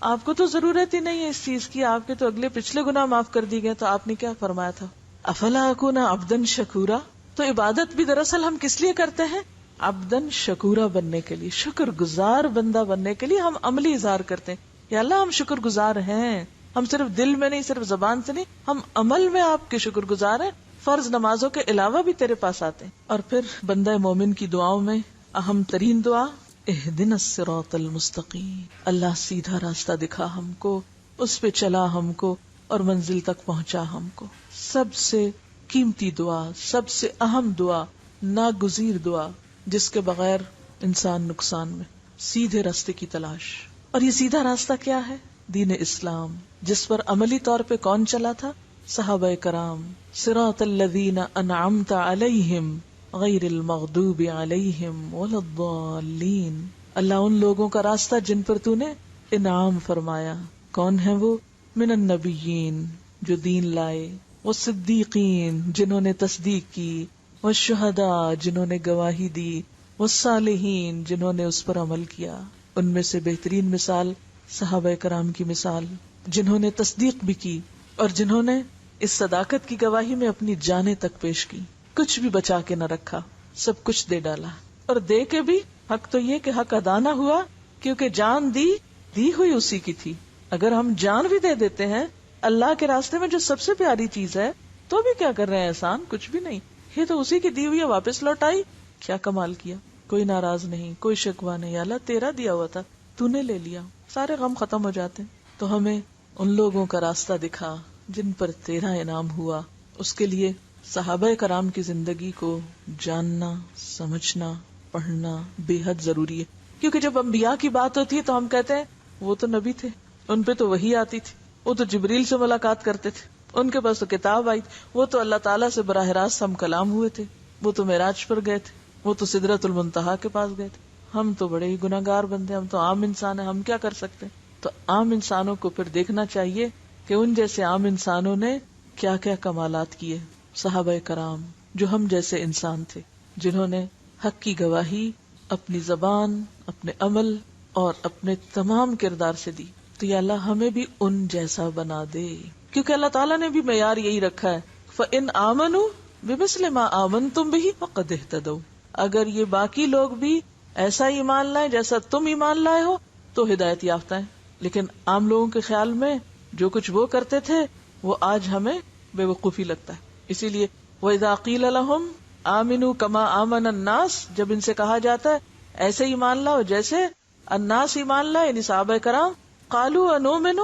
Speaker 1: آپ کو تو ضرورت ہی نہیں ہے اس چیز کی، آپ کے تو اگلے پچھلے گناہ معاف کر دی گئے. تو آپ نے کیا فرمایا تھا؟ افلا اکون عبدا شکورا. تو عبادت بھی دراصل ہم کس لیے کرتے ہیں؟ عبدا شکورا بننے کے لیے، شکر گزار بندہ بننے کے لیے ہم عملی اظہار کرتے ہیں. یا اللہ ہم شکر گزار ہیں، ہم صرف دل میں نہیں، صرف زبان سے نہیں، ہم عمل میں آپ کے شکر گزار ہیں. فرض نمازوں کے علاوہ بھی تیرے پاس آتے ہیں. اور پھر بندہ مومن کی دعاؤں میں اہم ترین دعا اہدنا الصراط المستقیم. اللہ سیدھا راستہ دکھا ہم کو، اس پہ چلا ہم کو اور منزل تک پہنچا ہم کو. سب سے قیمتی دعا، سب سے اہم دعا، ناگزیر دعا، جس کے بغیر انسان نقصان میں. سیدھے راستے کی تلاش. اور یہ سیدھا راستہ کیا ہے؟ دین اسلام، جس پر عملی طور پہ کون چلا تھا؟ صحابہ کرام. صراط الذین انعمت علیہم غیر المغضوب علیہم ولا الضالین. اللہ ان لوگوں کا راستہ جن پر تو نے انعام فرمایا. کون ہے وہ؟ من النبیین، جو دین لائے، والصدیقین، جنہوں نے تصدیق کی، والشہداء، جنہوں نے گواہی دی، والصالحین، جنہوں نے اس پر عمل کیا. ان میں سے بہترین مثال صحابہ کرام کی مثال، جنہوں نے تصدیق بھی کی اور جنہوں نے اس صداقت کی گواہی میں اپنی جانیں تک پیش کی. کچھ بھی بچا کے نہ رکھا، سب کچھ دے ڈالا. اور دے کے بھی حق تو یہ کہ حق ادا نہ ہوا، کیونکہ جان دی ہوئی اسی کی تھی. اگر ہم جان بھی دے دیتے ہیں اللہ کے راستے میں جو سب سے پیاری چیز ہے، تو بھی کیا کر رہے ہیں؟ احسان کچھ بھی نہیں، یہ تو اسی کی دی ہوئی ہے، واپس لوٹائی. کیا کمال کیا. کوئی ناراض نہیں، کوئی شکوہ نہیں. اللہ تیرا دیا ہوا تھا، تو نے لے لیا، سارے غم ختم ہو جاتے ہیں. تو ہمیں ان لوگوں کا راستہ دکھا جن پر تیرا انعام ہوا. اس کے لیے صحابہ کرام کی زندگی کو جاننا، سمجھنا، پڑھنا بے حد ضروری ہے. کیونکہ جب انبیاء کی بات ہوتی ہے تو ہم کہتے ہیں وہ تو نبی تھے، ان پہ تو وحی آتی تھی، وہ تو جبریل سے ملاقات کرتے تھے، ان کے پاس تو کتاب آئی تھی، وہ تو اللہ تعالیٰ سے براہ راست ہم کلام ہوئے تھے، وہ تو معراج پر گئے تھے، وہ تو سدرۃ المنتہا کے پاس گئے تھے. ہم تو بڑے ہی گناہگار بندے، ہم تو عام انسان ہیں، ہم کیا کر سکتے ہیں؟ تو عام انسانوں کو پھر دیکھنا چاہیے کہ ان جیسے عام انسانوں نے کیا کیا کمالات کیے. صحابہ کرام جو ہم جیسے انسان تھے، جنہوں نے حق کی گواہی اپنی زبان، اپنے عمل اور اپنے تمام کردار سے دی. تو یا اللہ ہمیں بھی ان جیسا بنا دے، کیونکہ اللہ تعالیٰ نے بھی معیار یہی رکھا ہے. فَإِنْ آمَنُوا بِمِثْلِ مَا آمَنْتُمْ بِهِ فَقَدِ اهْتَدَوْا. اگر یہ باقی لوگ بھی ایسا ایمان لائیں جیسا تم ایمان لائے ہو تو ہدایت یافتہ ہیں. لیکن عام لوگوں کے خیال میں جو کچھ وہ کرتے تھے وہ آج ہمیں بے وقوفی لگتا ہے. اسی لیے وَإِذَا قِيلَ لَهُمْ آمِنُوا كَمَا آمَنَ النَّاسِ، جب ان سے کہا جاتا ہے ایسے ایمان لاؤ جیسے الناس ایمان لائے، یعنی صحابہ کرام، قالوا انؤمن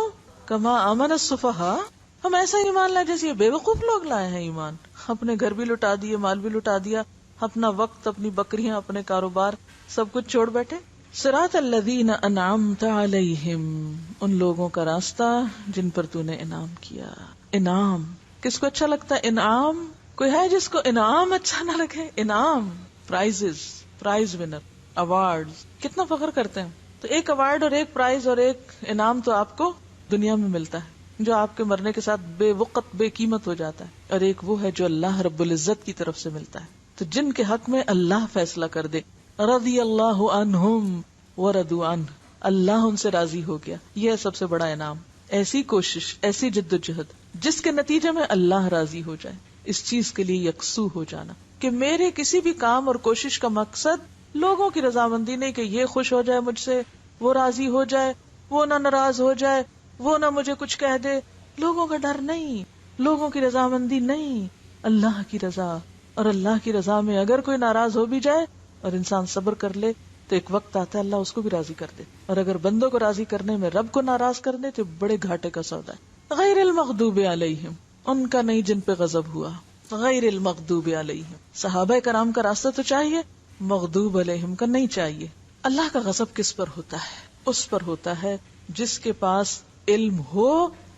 Speaker 1: کما آمن السفہاء، ہم ایسا ایمان لائے جیسے یہ بے وقوف لوگ لائے ہیں ایمان. اپنے گھر بھی لٹا دیے، مال بھی لٹا دیا، اپنا وقت، اپنی بکریاں، اپنے کاروبار سب کچھ چھوڑ بیٹھے. صراط الذین انعمت علیہم، ان لوگوں کا راستہ جن پر تو نے انعام کیا. انعام کس کو اچھا لگتا ہے؟ انعام کوئی ہے جس کو انعام اچھا نہ لگے؟ انعام، پرائزز، پرائز ونر، ایوارڈز، کتنا فخر کرتے ہیں. تو ایک ایوارڈ اور ایک پرائز اور ایک انعام تو آپ کو دنیا میں ملتا ہے جو آپ کے مرنے کے ساتھ بے وقت بے قیمت ہو جاتا ہے، اور ایک وہ ہے جو اللہ رب العزت کی طرف سے ملتا ہے. تو جن کے حق میں اللہ فیصلہ کر دے، رضی اللہ عنہم ورضوا عنہ، اللہ ان سے راضی ہو گیا، یہ ہے سب سے بڑا انعام. ایسی کوشش، ایسی جد و جہد جس کے نتیجے میں اللہ راضی ہو جائے، اس چیز کے لیے یکسو ہو جانا کہ میرے کسی بھی کام اور کوشش کا مقصد لوگوں کی رضامندی نہیں کہ یہ خوش ہو جائے مجھ سے، وہ راضی ہو جائے، وہ نہ ناراض ہو جائے، وہ نہ مجھے کچھ کہہ دے. لوگوں کا ڈر نہیں، لوگوں کی رضامندی نہیں، اللہ کی رضا. اور اللہ کی رضا میں اگر کوئی ناراض ہو بھی جائے اور انسان صبر کر لے تو ایک وقت آتا ہے اللہ اس کو بھی راضی کر دے. اور اگر بندوں کو راضی کرنے میں رب کو ناراض کر دے تو بڑے گھاٹے کا سودا ہے. غیر المغضوب علیہم، ان کا نہیں جن پہ غضب ہوا. غیر المغضوب علیہم، صحابہ کرام کا راستہ تو چاہیے، مغضوب علیہم کا نہیں چاہیے. اللہ کا غضب کس پر ہوتا ہے؟ اس پر ہوتا ہے جس کے پاس علم ہو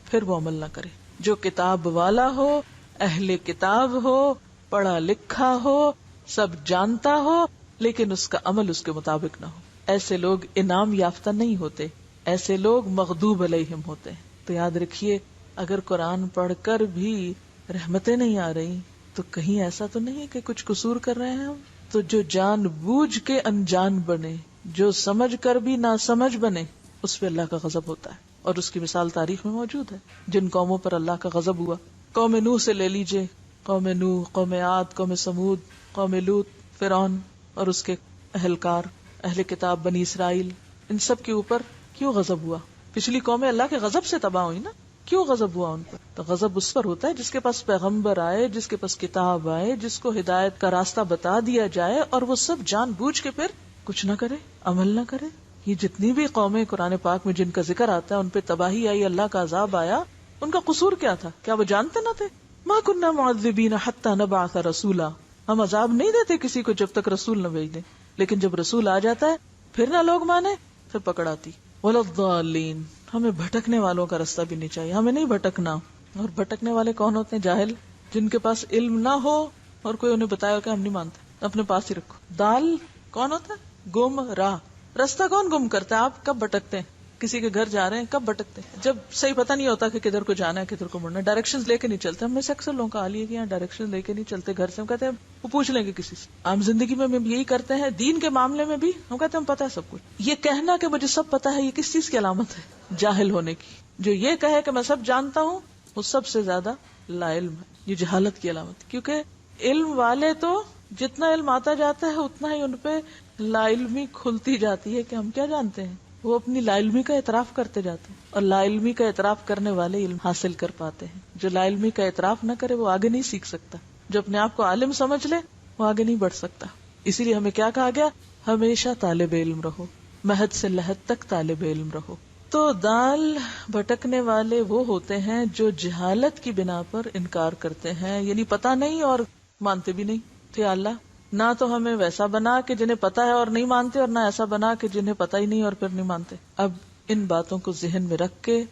Speaker 1: پھر وہ عمل نہ کرے. جو کتاب والا ہو، اہل کتاب ہو، پڑھا لکھا ہو، سب جانتا ہو، لیکن اس کا عمل اس کے مطابق نہ ہو، ایسے لوگ انعام یافتہ نہیں ہوتے، ایسے لوگ مغضوب علیہم ہوتے ہیں. تو یاد رکھیے اگر قرآن پڑھ کر بھی رحمتیں نہیں آ رہی تو کہیں ایسا تو نہیں کہ کچھ قصور کر رہے ہیں ہم. تو جو جان بوجھ کے انجان بنے، جو سمجھ کر بھی نہ سمجھ بنے، اس پہ اللہ کا غضب ہوتا ہے. اور اس کی مثال تاریخ میں موجود ہے جن قوموں پر اللہ کا غضب ہوا. قوم نوح سے لے لیجئے، قوم نوح، قوم عاد، قوم سمود، قوم لوط، فرعون اور اس کے اہلکار، اہل کتاب بنی اسرائیل، ان سب کے اوپر کیوں غضب ہوا؟ پچھلی قومیں اللہ کے غضب سے تباہ ہوئی نا، کیوں غضب ہوا ان پر؟ تو غضب اس پر ہوتا ہے جس کے پاس پیغمبر آئے، جس کے پاس کتاب آئے، جس کو ہدایت کا راستہ بتا دیا جائے اور وہ سب جان بوجھ کے پھر کچھ نہ کرے، عمل نہ کرے. یہ جتنی بھی قومیں قرآن پاک میں جن کا ذکر آتا ہے ان پہ تباہی آئی، اللہ کا عذاب آیا، ان کا قصور کیا تھا؟ کیا وہ جانتے نہ تھے؟ ما کننا معذبین حتی نبعث رسولا، ہم عذاب نہیں دیتے کسی کو جب تک رسول نہ بھیج دیں، لیکن جب رسول آ جاتا ہے پھر نہ لوگ مانے پھر پکڑ آتی. ولضالین، ہمیں بھٹکنے والوں کا راستہ بھی نہیں چاہیے، ہمیں نہیں بھٹکنا. اور بھٹکنے والے کون ہوتے ہیں؟ جاہل، جن کے پاس علم نہ ہو اور کوئی انہیں بتایا کہ ہم نہیں مانتے، اپنے پاس ہی رکھو. دال کون ہوتا ہے؟ گم راہ. راستہ کون گم کرتا ہے؟ آپ کب بھٹکتے ہیں؟ کسی کے گھر جا رہے ہیں کب بھٹکتے ہیں؟ جب صحیح پتہ نہیں ہوتا کہ کدھر کو جانا ہے کدھر کو مڑنا ہے. ڈائریکشنز لے کے نہیں چلتے. ہم میں سے اکثر لوگوں کا حال یہ کہ یہاں ڈائریکشن لے کے نہیں چلتے گھر سے. ہم کہتے ہیں وہ پوچھ لیں گے کسی سے. عام زندگی میں ہم یہی کرتے ہیں، دین کے معاملے میں بھی ہم کہتے ہیں ہم پتہ ہے سب کچھ. یہ کہنا کہ مجھے سب پتہ ہے یہ کس چیز کی علامت ہے؟ جاہل ہونے کی. جو یہ کہے کہ میں سب جانتا ہوں وہ سب سے زیادہ لا علم ہے. یہ جہالت کی علامت. کیونکہ علم والے تو جتنا علم آتا جاتا ہے اتنا ہی ان پہ لا علمی کھلتی جاتی ہے کہ ہم کیا جانتے ہیں. وہ اپنی لا علمی کا اعتراف کرتے جاتے ہیں، اور لا علمی کا اعتراف کرنے والے علم حاصل کر پاتے ہیں. جو لا علمی کا اعتراف نہ کرے وہ آگے نہیں سیکھ سکتا. جو اپنے آپ کو عالم سمجھ لے وہ آگے نہیں بڑھ سکتا. اسی لیے ہمیں کیا کہا گیا؟ ہمیشہ طالب علم رہو، مہد سے لحد تک طالب علم رہو. تو دال بھٹکنے والے وہ ہوتے ہیں جو جہالت کی بنا پر انکار کرتے ہیں، یعنی پتہ نہیں اور مانتے بھی نہیں. تو یا اللہ نہ تو ہمیں ویسا بنا کہ جنہیں پتہ ہے اور نہیں مانتے، اور نہ ایسا بنا کہ جنہیں پتہ ہی نہیں اور پھر نہیں مانتے. اب ان باتوں کو ذہن میں رکھ کے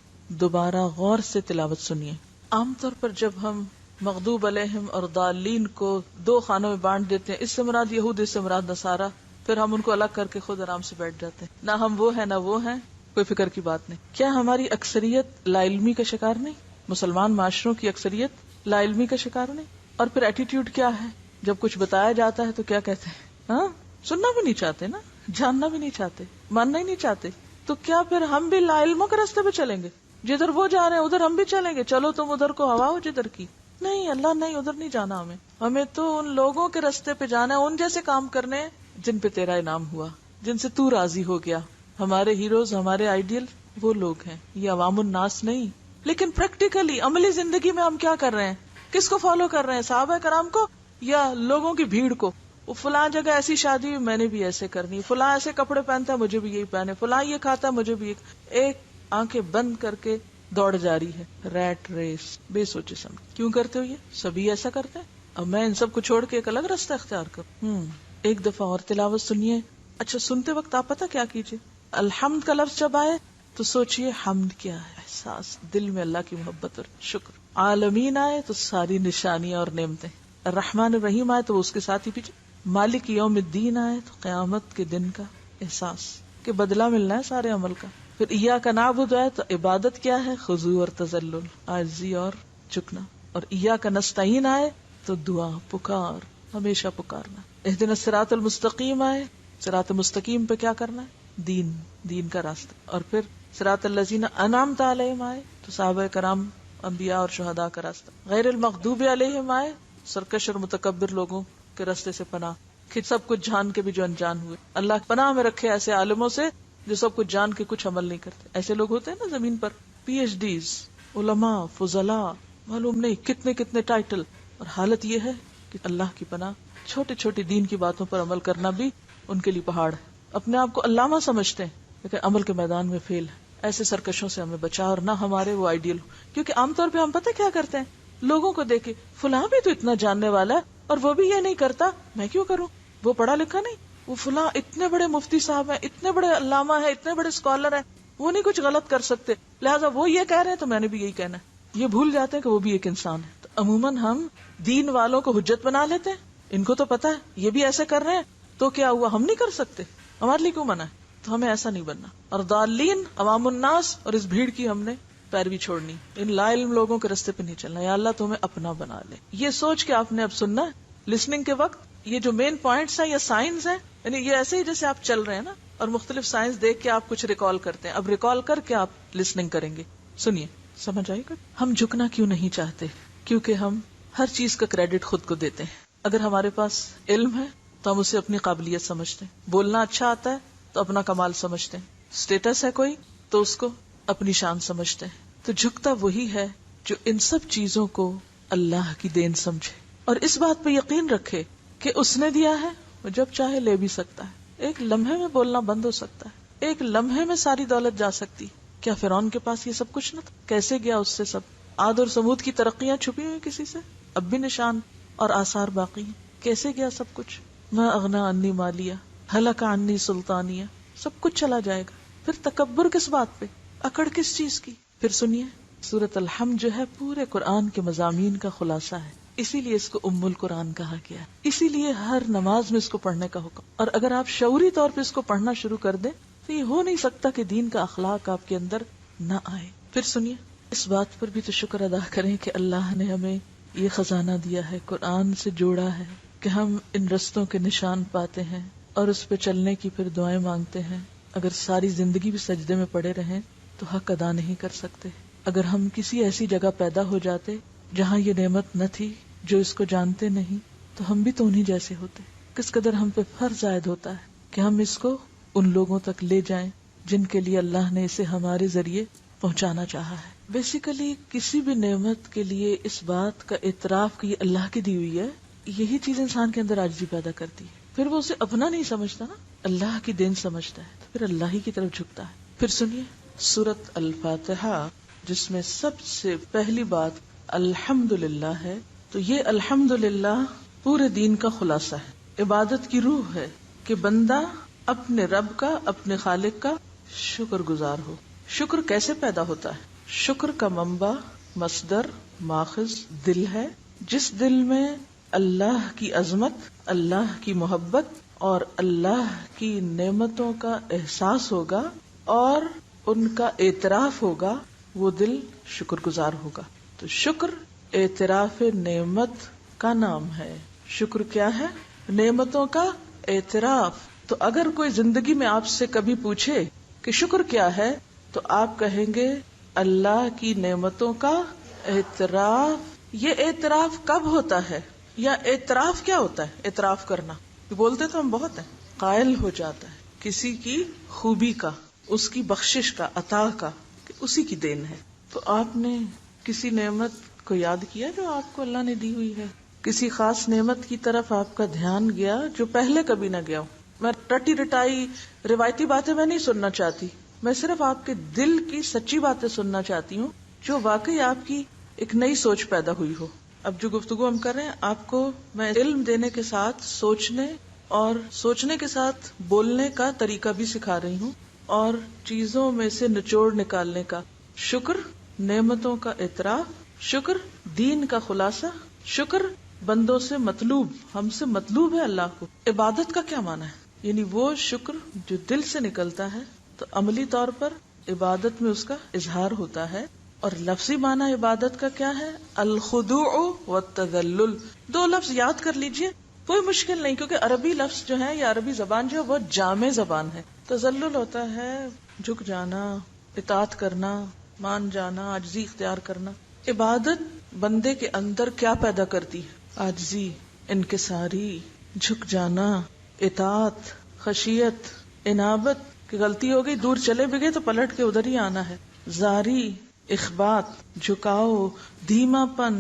Speaker 1: دوبارہ غور سے تلاوت سنیے. عام طور پر جب ہم مغضوب علیہم اور ضالین کو دو خانوں میں بانٹ دیتے ہیں، اس سے مراد یہود، اس سے مراد نصارہ، پھر ہم ان کو الگ کر کے خود آرام سے بیٹھ جاتے ہیں. نہ ہم وہ ہیں نہ وہ ہیں، کوئی فکر کی بات نہیں. کیا ہماری اکثریت لا علمی کا شکار نہیں؟ مسلمان معاشروں کی اکثریت لا علمی کا شکار نہیں؟ اور پھر ایٹیٹیوڈ کیا ہے؟ جب کچھ بتایا جاتا ہے تو کیا کہتے ہیں؟ ہاں، سننا بھی نہیں چاہتے نا، جاننا بھی نہیں چاہتے، ماننا ہی نہیں چاہتے. تو کیا پھر ہم بھی لا علموں کے راستے پہ چلیں گے؟ جدھر وہ جا رہے ہیں ادھر ہم بھی چلیں گے؟ چلو تم ادھر کو ہوا ہو جدھر کی. نہیں، اللہ نہیں، ادھر نہیں جانا. ہمیں تو ان لوگوں کے راستے پہ جانا ہے، ان جیسے کام کرنے جن پہ تیرا انعام ہوا، جن سے تو راضی ہو گیا. ہمارے ہیروز، ہمارے آئیڈیل وہ لوگ ہیں، یہ عوام الناس نہیں. لیکن پریکٹیکلی عملی زندگی میں ہم کیا کر رہے ہیں؟ کس کو فالو کر رہے ہیں؟ صحابہ کرام کو یا لوگوں کی بھیڑ کو؟ وہ فلاں جگہ ایسی شادی ہوئی میں نے بھی ایسے کرنی، فلاں ایسے کپڑے پہنتا ہے مجھے بھی یہی پہنے، فلاں یہ کھاتا ہے مجھے بھی ایک آنکھیں بند کر کے دوڑ جاری ہے، ریٹ ریس، بے سوچے سمجھے. کیوں کرتے ہو یہ؟ سبھی ایسا کرتے ہیں. اب میں ان سب کو چھوڑ کے ایک الگ راستہ اختیار کروں. ایک دفعہ اور تلاوت سنیے. اچھا سنتے وقت آپ پتہ کیا کیجیے، الحمد کا لفظ جب آئے تو سوچئے حمد کیا ہے، احساس دل میں اللہ کی محبت اور شکر. عالمین آئے تو ساری نشانیاں اور نعمتیں. الرحمن الرحیم آئے تو اس کے ساتھ ہی پیچھے مالک یوم الدین آئے تو قیامت کے دن کا احساس کہ بدلہ ملنا ہے سارے عمل کا. پھر ایاک نعبد آئے تو عبادت کیا ہے، خضوع اور تذلل، عاجزی اور جھکنا. اور ایاک نستعین آئے تو دعا، پکار، ہمیشہ پکارنا. اہدنا الصراط المستقیم آئے، صراط مستقیم پہ کیا کرنا ہے، دین کا راستہ. اور پھر صراط الذین انعمت علیہم آئے تو صحابہ کرام، انبیاء اور شہداء کا راستہ. غیر المغضوب علیہم آئے سرکش اور متکبر لوگوں کے راستے سے پناہ، کہ سب کچھ جان کے بھی جو انجان ہوئے. اللہ پناہ میں رکھے ایسے عالموں سے جو سب کچھ جان کے کچھ عمل نہیں کرتے. ایسے لوگ ہوتے ہیں نا زمین پر، پی ایچ ڈیز، علماء، فضلاء، معلوم نہیں کتنے کتنے ٹائٹل، اور حالت یہ ہے کہ اللہ کی پناہ چھوٹی چھوٹی دین کی باتوں پر عمل کرنا بھی ان کے لیے پہاڑ ہے. اپنے آپ کو علامہ سمجھتے ہیں لیکن عمل کے میدان میں فیل ہے. ایسے سرکشوں سے ہمیں بچا، اور نہ ہمارے وہ آئیڈیل ہو. کیونکہ عام طور پہ ہم پتہ کیا کرتے ہیں، لوگوں کو دیکھے فلاں بھی تو اتنا جاننے والا ہے اور وہ بھی یہ نہیں کرتا، میں کیوں کروں، وہ پڑھا لکھا نہیں، وہ فلاں اتنے بڑے مفتی صاحب ہیں، اتنے بڑے علامہ ہیں، اتنے بڑے اسکالر ہیں، وہ نہیں کچھ غلط کر سکتے، لہٰذا وہ یہ کہہ رہے ہیں تو میں نے بھی یہی کہنا ہے. یہ بھول جاتے ہیں کہ وہ بھی ایک انسان ہے. تو عموماً ہم دین والوں کو حجت بنا لیتے ہیں، ان کو تو پتا ہے یہ بھی ایسے کر رہے ہیں تو کیا ہوا، ہم نہیں کر سکتے، ہمارے لیے کیوں منع ہے. تو ہمیں ایسا نہیں بننا. اور ضالین عوام الناس، اور اس بھیڑ کی ہم نے پیروی چھوڑنی، ان لا علم لوگوں کے راستے پہ نہیں چلنا. یا اللہ تو ہمیں اپنا بنا لے. یہ سوچ کے آپ نے اب سننا ہے. لسننگ کے وقت یہ جو مین پوائنٹس ہیں یا سائنس ہیں، یعنی یہ ایسے ہی جیسے آپ چل رہے ہیں نا، اور مختلف سائنس دیکھ کے آپ کچھ ریکال کرتے ہیں، اب ریکال کر کے آپ لسننگ کریں گے. سنیے، سمجھ آئی گا. ہم جھکنا کیوں نہیں چاہتے؟ کیونکہ ہم ہر چیز کا کریڈٹ خود کو دیتے ہیں. اگر ہمارے پاس علم ہے تو ہم اسے اپنی قابلیت سمجھتے ہیں، بولنا اچھا آتا ہے تو اپنا کمال سمجھتے ہیں، اسٹیٹس ہے کوئی تو اس کو اپنی شان سمجھتے ہیں. تو جھکتا وہی ہے جو ان سب چیزوں کو اللہ کی دین سمجھے اور اس بات پہ یقین رکھے کہ اس نے دیا ہے، وہ جب چاہے لے بھی سکتا ہے. ایک لمحے میں بولنا بند ہو سکتا ہے، ایک لمحے میں ساری دولت جا سکتی. کیا فرعون کے پاس یہ سب کچھ نہ تھا؟ کیسے گیا اس سے سب؟ عاد اور سمود کی ترقیاں چھپی ہوئی کسی سے، اب بھی نشان اور آثار باقی ہیں. کیسے گیا سب کچھ؟ ما اغنا عنی مالیہ ہلک عنی سلطانیہ، سب کچھ چلا جائے گا. پھر تکبر کس بات پہ، اکڑ کس چیز کی؟ پھر سنیے، سورۃ الحمد جو ہے پورے قرآن کے مضامین کا خلاصہ ہے، اسی لیے اس کو ام القرآن کہا گیا ہے، اسی لیے ہر نماز میں اس کو پڑھنے کا حکم. اور اگر آپ شعوری طور پہ اس کو پڑھنا شروع کر دیں تو یہ ہو نہیں سکتا کہ دین کا اخلاق آپ کے اندر نہ آئے. پھر سنیے، اس بات پر بھی تو شکر ادا کریں کہ اللہ نے ہمیں یہ خزانہ دیا ہے، قرآن سے جوڑا ہے، کہ ہم ان رستوں کے نشان پاتے ہیں اور اس پہ چلنے کی پھر دعائیں مانگتے ہیں. اگر ساری زندگی بھی سجدے میں پڑے رہیں تو حق ادا نہیں کر سکتے. اگر ہم کسی ایسی جگہ پیدا ہو جاتے جہاں یہ نعمت نہ تھی، جو اس کو جانتے نہیں، تو ہم بھی تو انہی جیسے ہوتے. کس قدر ہم پہ فرض عائد ہوتا ہے کہ ہم اس کو ان لوگوں تک لے جائیں جن کے لیے اللہ نے اسے ہمارے ذریعے پہنچانا چاہا ہے. بیسیکلی کسی بھی نعمت کے لیے اس بات کا اعتراف کہ یہ اللہ کی دی ہوئی ہے، یہی چیز انسان کے اندر عاجزی پیدا کرتی ہے. پھر وہ اسے اپنا نہیں سمجھتا نا، اللہ کی دین سمجھتا ہے، تو پھر اللہ ہی کی طرف جھکتا ہے. پھر سنیے سورۃ الفاتحہ، جس میں سب سے پہلی بات الحمدللہ ہے. تو یہ الحمدللہ پورے دین کا خلاصہ ہے، عبادت کی روح ہے کہ بندہ اپنے رب کا، اپنے خالق کا شکر گزار ہو. شکر کیسے پیدا ہوتا ہے؟ شکر کا منبع، مصدر، ماخذ دل ہے. جس دل میں اللہ کی عظمت، اللہ کی محبت اور اللہ کی نعمتوں کا احساس ہوگا اور ان کا اعتراف ہوگا، وہ دل شکر گزار ہوگا. تو شکر اعتراف نعمت کا نام ہے. شکر کیا ہے؟ نعمتوں کا اعتراف. تو اگر کوئی زندگی میں آپ سے کبھی پوچھے کہ شکر کیا ہے تو آپ کہیں گے اللہ کی نعمتوں کا اعتراف. یہ اعتراف کب ہوتا ہے، یا اعتراف کیا ہوتا ہے؟ اعتراف کرنا، بولتے تو ہم بہت ہیں. قائل ہو جاتا ہے کسی کی خوبی کا، اس کی بخشش کا، عطا کا، کہ اسی کی دین ہے. تو آپ نے کسی نعمت کو یاد کیا جو آپ کو اللہ نے دی ہوئی ہے؟ کسی خاص نعمت کی طرف آپ کا دھیان گیا جو پہلے کبھی نہ گیا ہو؟ میں رٹی رٹائی روایتی باتیں میں نہیں سننا چاہتی. میں صرف آپ کے دل کی سچی باتیں سننا چاہتی ہوں جو واقعی آپ کی ایک نئی سوچ پیدا ہوئی ہو. اب جو گفتگو ہم کر رہے ہیں آپ کو میں علم دینے کے ساتھ سوچنے اور سوچنے کے ساتھ بولنے کا طریقہ بھی سکھا رہی ہوں، اور چیزوں میں سے نچوڑ نکالنے کا، شکر، نعمتوں کا اعتراف، شکر، دین کا خلاصہ، شکر، بندوں سے مطلوب، ہم سے مطلوب ہے اللہ کو. عبادت کا کیا معنی ہے؟ یعنی وہ شکر جو دل سے نکلتا ہے تو عملی طور پر عبادت میں اس کا اظہار ہوتا ہے. اور لفظی معنی عبادت کا کیا ہے؟ الخضوع والتذلل. 2 لفظ یاد کر لیجئے، کوئی مشکل نہیں، کیونکہ عربی لفظ جو ہے یا عربی زبان جو ہے بہت جامع زبان ہے. تذلل ہوتا ہے جھک جانا، اطاعت کرنا، مان جانا، عاجزی اختیار کرنا. عبادت بندے کے اندر کیا پیدا کرتی ہے؟ عاجزی، انکساری، جھک جانا، اطاعت، خشیت، انابت. کہ غلطی ہو گئی، دور چلے بھی گئے تو پلٹ کے ادھر ہی آنا ہے. زاری، اخبات، جھکاؤ، دھیما پن،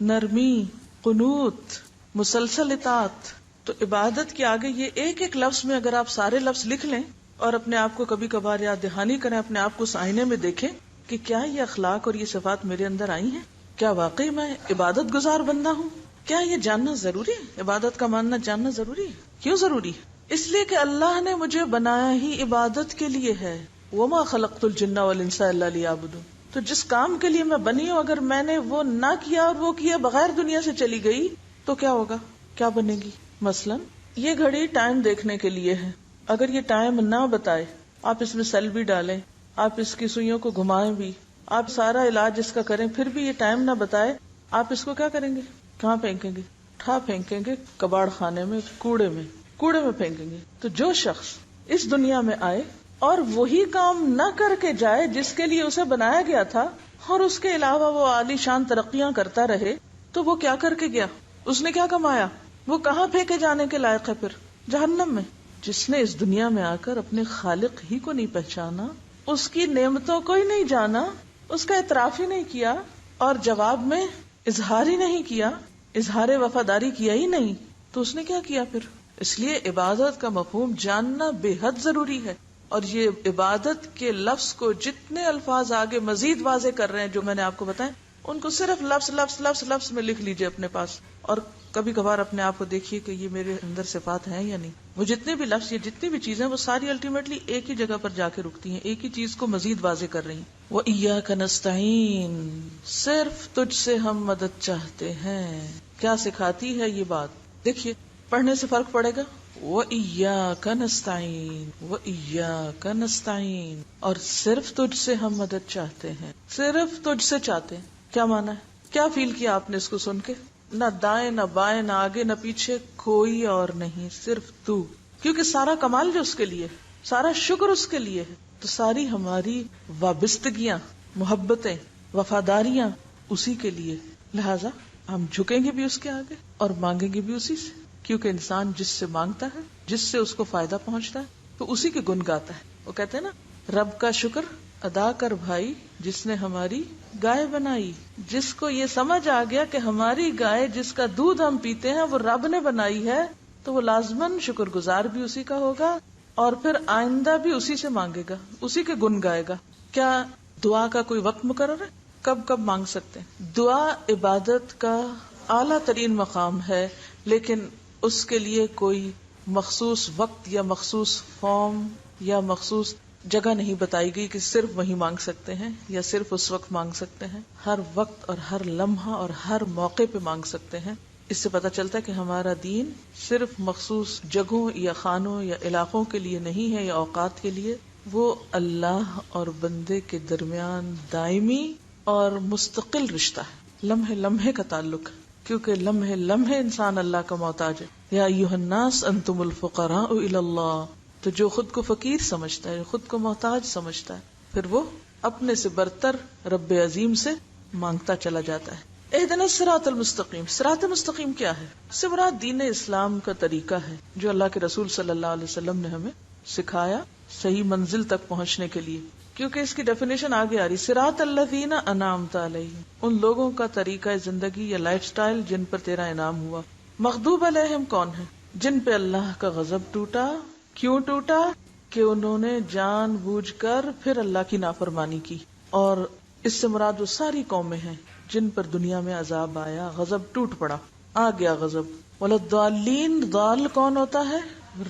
Speaker 1: نرمی، قنوت، مسلسل اطاعت. تو عبادت کے آگے یہ ایک ایک لفظ میں اگر آپ سارے لفظ لکھ لیں اور اپنے آپ کو کبھی کبھار یاد دہانی کریں، اپنے آپ کو اس آئینے میں دیکھیں کہ کیا یہ اخلاق اور یہ صفات میرے اندر آئی ہیں، کیا واقعی میں عبادت گزار بندہ ہوں. کیا یہ جاننا ضروری ہے؟ عبادت کا ماننا جاننا ضروری ہے. کیوں ضروری ہے؟ اس لیے کہ اللہ نے مجھے بنایا ہی عبادت کے لیے ہے. وما خلقت الجن والانس الا لیعبدون. تو جس کام کے لیے میں بنی ہوں اگر میں نے وہ نہ کیا اور وہ کیا بغیر دنیا سے چلی گئی تو کیا ہوگا؟ کیا بنے گی؟ مثلا یہ گھڑی ٹائم دیکھنے کے لیے ہے، اگر یہ ٹائم نہ بتائے، آپ اس میں سیل بھی ڈالیں، آپ اس کی سوئیوں کو گھمائیں بھی، آپ سارا علاج اس کا کریں، پھر بھی یہ ٹائم نہ بتائے، آپ اس کو کیا کریں گے؟ کہاں پھینکیں گے؟ اٹھا پھینکیں گے کباڑ خانے میں، کوڑے میں پھینکیں گے. تو جو شخص اس دنیا میں آئے اور وہی کام نہ کر کے جائے جس کے لیے اسے بنایا گیا تھا، اور اس کے علاوہ وہ عالی شان ترقیاں کرتا رہے، تو وہ کیا کر کے گیا؟ اس نے کیا کمایا؟ وہ کہاں پھینکے جانے کے لائق ہے؟ پھر جہنم میں. جس نے اس دنیا میں آ کر اپنے خالق ہی کو نہیں پہچانا، اس کی نعمتوں کو ہی نہیں جانا، اس کا اعتراف ہی نہیں کیا، اور جواب میں اظہار ہی نہیں کیا، اظہار وفاداری کیا ہی نہیں، تو اس نے کیا کیا پھر؟ اس لیے عبادت کا مفہوم جاننا بے حد ضروری ہے. اور یہ عبادت کے لفظ کو جتنے الفاظ آگے مزید واضح کر رہے ہیں جو میں نے آپ کو بتائے، ان کو صرف لفظ لفظ لفظ لفظ میں لکھ لیجئے اپنے پاس، اور کبھی کبھار اپنے آپ کو دیکھیے کہ یہ میرے اندر صفات ہیں یا نہیں. وہ جتنے بھی لفظ، یہ جتنی بھی چیزیں، وہ ساری الٹیمیٹلی ایک ہی جگہ پر جا کے رکتی ہیں، ایک ہی چیز کو مزید واضح کر رہی ہیں. وَإِيَّاكَ نَسْتَعِينُ، صرف تجھ سے ہم مدد چاہتے ہیں. کیا سکھاتی ہے یہ بات؟ دیکھیے پڑھنے سے فرق پڑے گا. وَإِيَّاكَ نَسْتَعِينُ وَإِيَّاكَ نَسْتَعِينُ، اور صرف تجھ سے ہم مدد چاہتے ہیں، صرف تجھ سے چاہتے ہیں. کیا مانا ہے؟ کیا فیل کیا آپ نے اس کو سن کے؟ نہ دائیں نہ بائیں نہ آگے نہ پیچھے، کوئی اور نہیں، صرف تو. کیونکہ سارا کمال جو اس کے لیے، سارا شکر اس کے لیے ہے، تو ساری ہماری وابستگیاں، محبتیں، وفاداریاں اسی کے لیے. لہذا ہم جھکیں گے بھی اس کے آگے اور مانگیں گے بھی اسی سے، کیونکہ انسان جس سے مانگتا ہے، جس سے اس کو فائدہ پہنچتا ہے، تو اسی کے گن گاتا ہے. وہ کہتے ہیں نا، رب کا شکر ادا کر بھائی جس نے ہماری گائے بنائی. جس کو یہ سمجھ آ گیا کہ ہماری گائے جس کا دودھ ہم پیتے ہیں وہ رب نے بنائی ہے، تو وہ لازماً شکر گزار بھی اسی کا ہوگا، اور پھر آئندہ بھی اسی سے مانگے گا، اسی کے گن گائے گا. کیا دعا کا کوئی وقت مقرر ہے؟ کب کب مانگ سکتے ہیں؟ دعا عبادت کا اعلیٰ ترین مقام ہے، لیکن اس کے لیے کوئی مخصوص وقت یا مخصوص فارم یا مخصوص جگہ نہیں بتائی گئی کہ صرف وہی مانگ سکتے ہیں یا صرف اس وقت مانگ سکتے ہیں. ہر وقت اور ہر لمحہ اور ہر موقع پہ مانگ سکتے ہیں. اس سے پتہ چلتا ہے کہ ہمارا دین صرف مخصوص جگہوں یا خانوں یا علاقوں کے لیے نہیں ہے یا اوقات کے لیے، وہ اللہ اور بندے کے درمیان دائمی اور مستقل رشتہ ہے، لمحے لمحے کا تعلق ہے، کیونکہ لمحے لمحے انسان اللہ کا محتاج ہے. یا ایھا الناس انتم الفقراء الی اللہ. تو جو خود کو فقیر سمجھتا ہے، خود کو محتاج سمجھتا ہے، پھر وہ اپنے سے برتر رب عظیم سے مانگتا چلا جاتا ہے. اہدنا الصراط المستقیم. صراط مستقیم کیا ہے؟ سے مراد دین اسلام کا طریقہ ہے جو اللہ کے رسول صلی اللہ علیہ وسلم نے ہمیں سکھایا صحیح منزل تک پہنچنے کے لیے. کیونکہ اس کی ڈیفینیشن آگے آ رہی، صراط الذین انعمت علیہم، ان لوگوں کا طریقہ زندگی یا لائف سٹائل جن پر تیرا انعام ہوا. مغضوب علیہم کون ہے؟ جن پہ اللہ کا غضب ٹوٹا. کیوں ٹوٹا؟ کہ انہوں نے جان بوجھ کر پھر اللہ کی نافرمانی کی، اور اس سے مراد وہ ساری قومیں ہیں جن پر دنیا میں عذاب آیا، غضب ٹوٹ پڑا، آ گیا غضب۔ وَلَضَّالِّينَ، ضال کون ہوتا ہے؟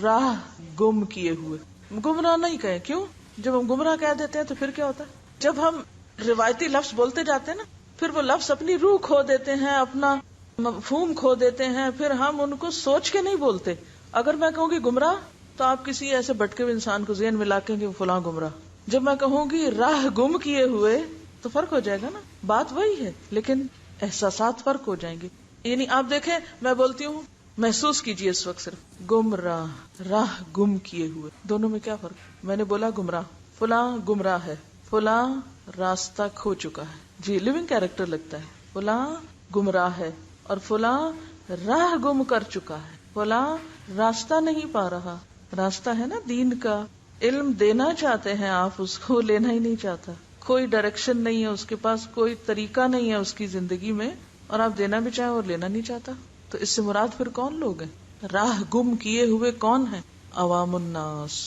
Speaker 1: راہ گم کیے ہوئے، گمراہ نہیں کہے، کیوں؟ جب ہم گمراہ کہہ دیتے ہیں تو پھر کیا ہوتا ہے؟ جب ہم روایتی لفظ بولتے جاتے ہیں نا، پھر وہ لفظ اپنی روح کھو دیتے ہیں، اپنا مفہوم کھو دیتے ہیں، پھر ہم ان کو سوچ کے نہیں بولتے۔ اگر میں کہوں گی گمراہ تو آپ کسی ایسے بھٹکے ہوئے انسان کو ذہن میں لاکیں کہ فلاں گمراہ، جب میں کہوں گی راہ گم کیے ہوئے تو فرق ہو جائے گا نا، بات وہی ہے لیکن احساسات فرق ہو جائیں گے۔ یعنی آپ دیکھیں، میں بولتی ہوں محسوس کیجئے اس وقت صرف گمراہ، راہ گم کیے ہوئے، دونوں میں کیا فرق؟ میں نے بولا گمراہ، فلاں گمراہ ہے، فلاں راستہ کھو چکا ہے، جی لیونگ کیریکٹر لگتا ہے، فلاں گمراہ ہے اور فلاں راہ گم کر چکا ہے، فلاں راستہ نہیں پا رہا۔ راستہ ہے نا دین کا، علم دینا چاہتے ہیں آپ، اس کو لینا ہی نہیں چاہتا، کوئی ڈائریکشن نہیں ہے اس کے پاس، کوئی طریقہ نہیں ہے اس کی زندگی میں، اور آپ دینا بھی چاہیں اور لینا نہیں چاہتا۔ تو اس سے مراد پھر کون لوگ ہیں؟ راہ گم کیے ہوئے کون ہیں؟ عوام الناس،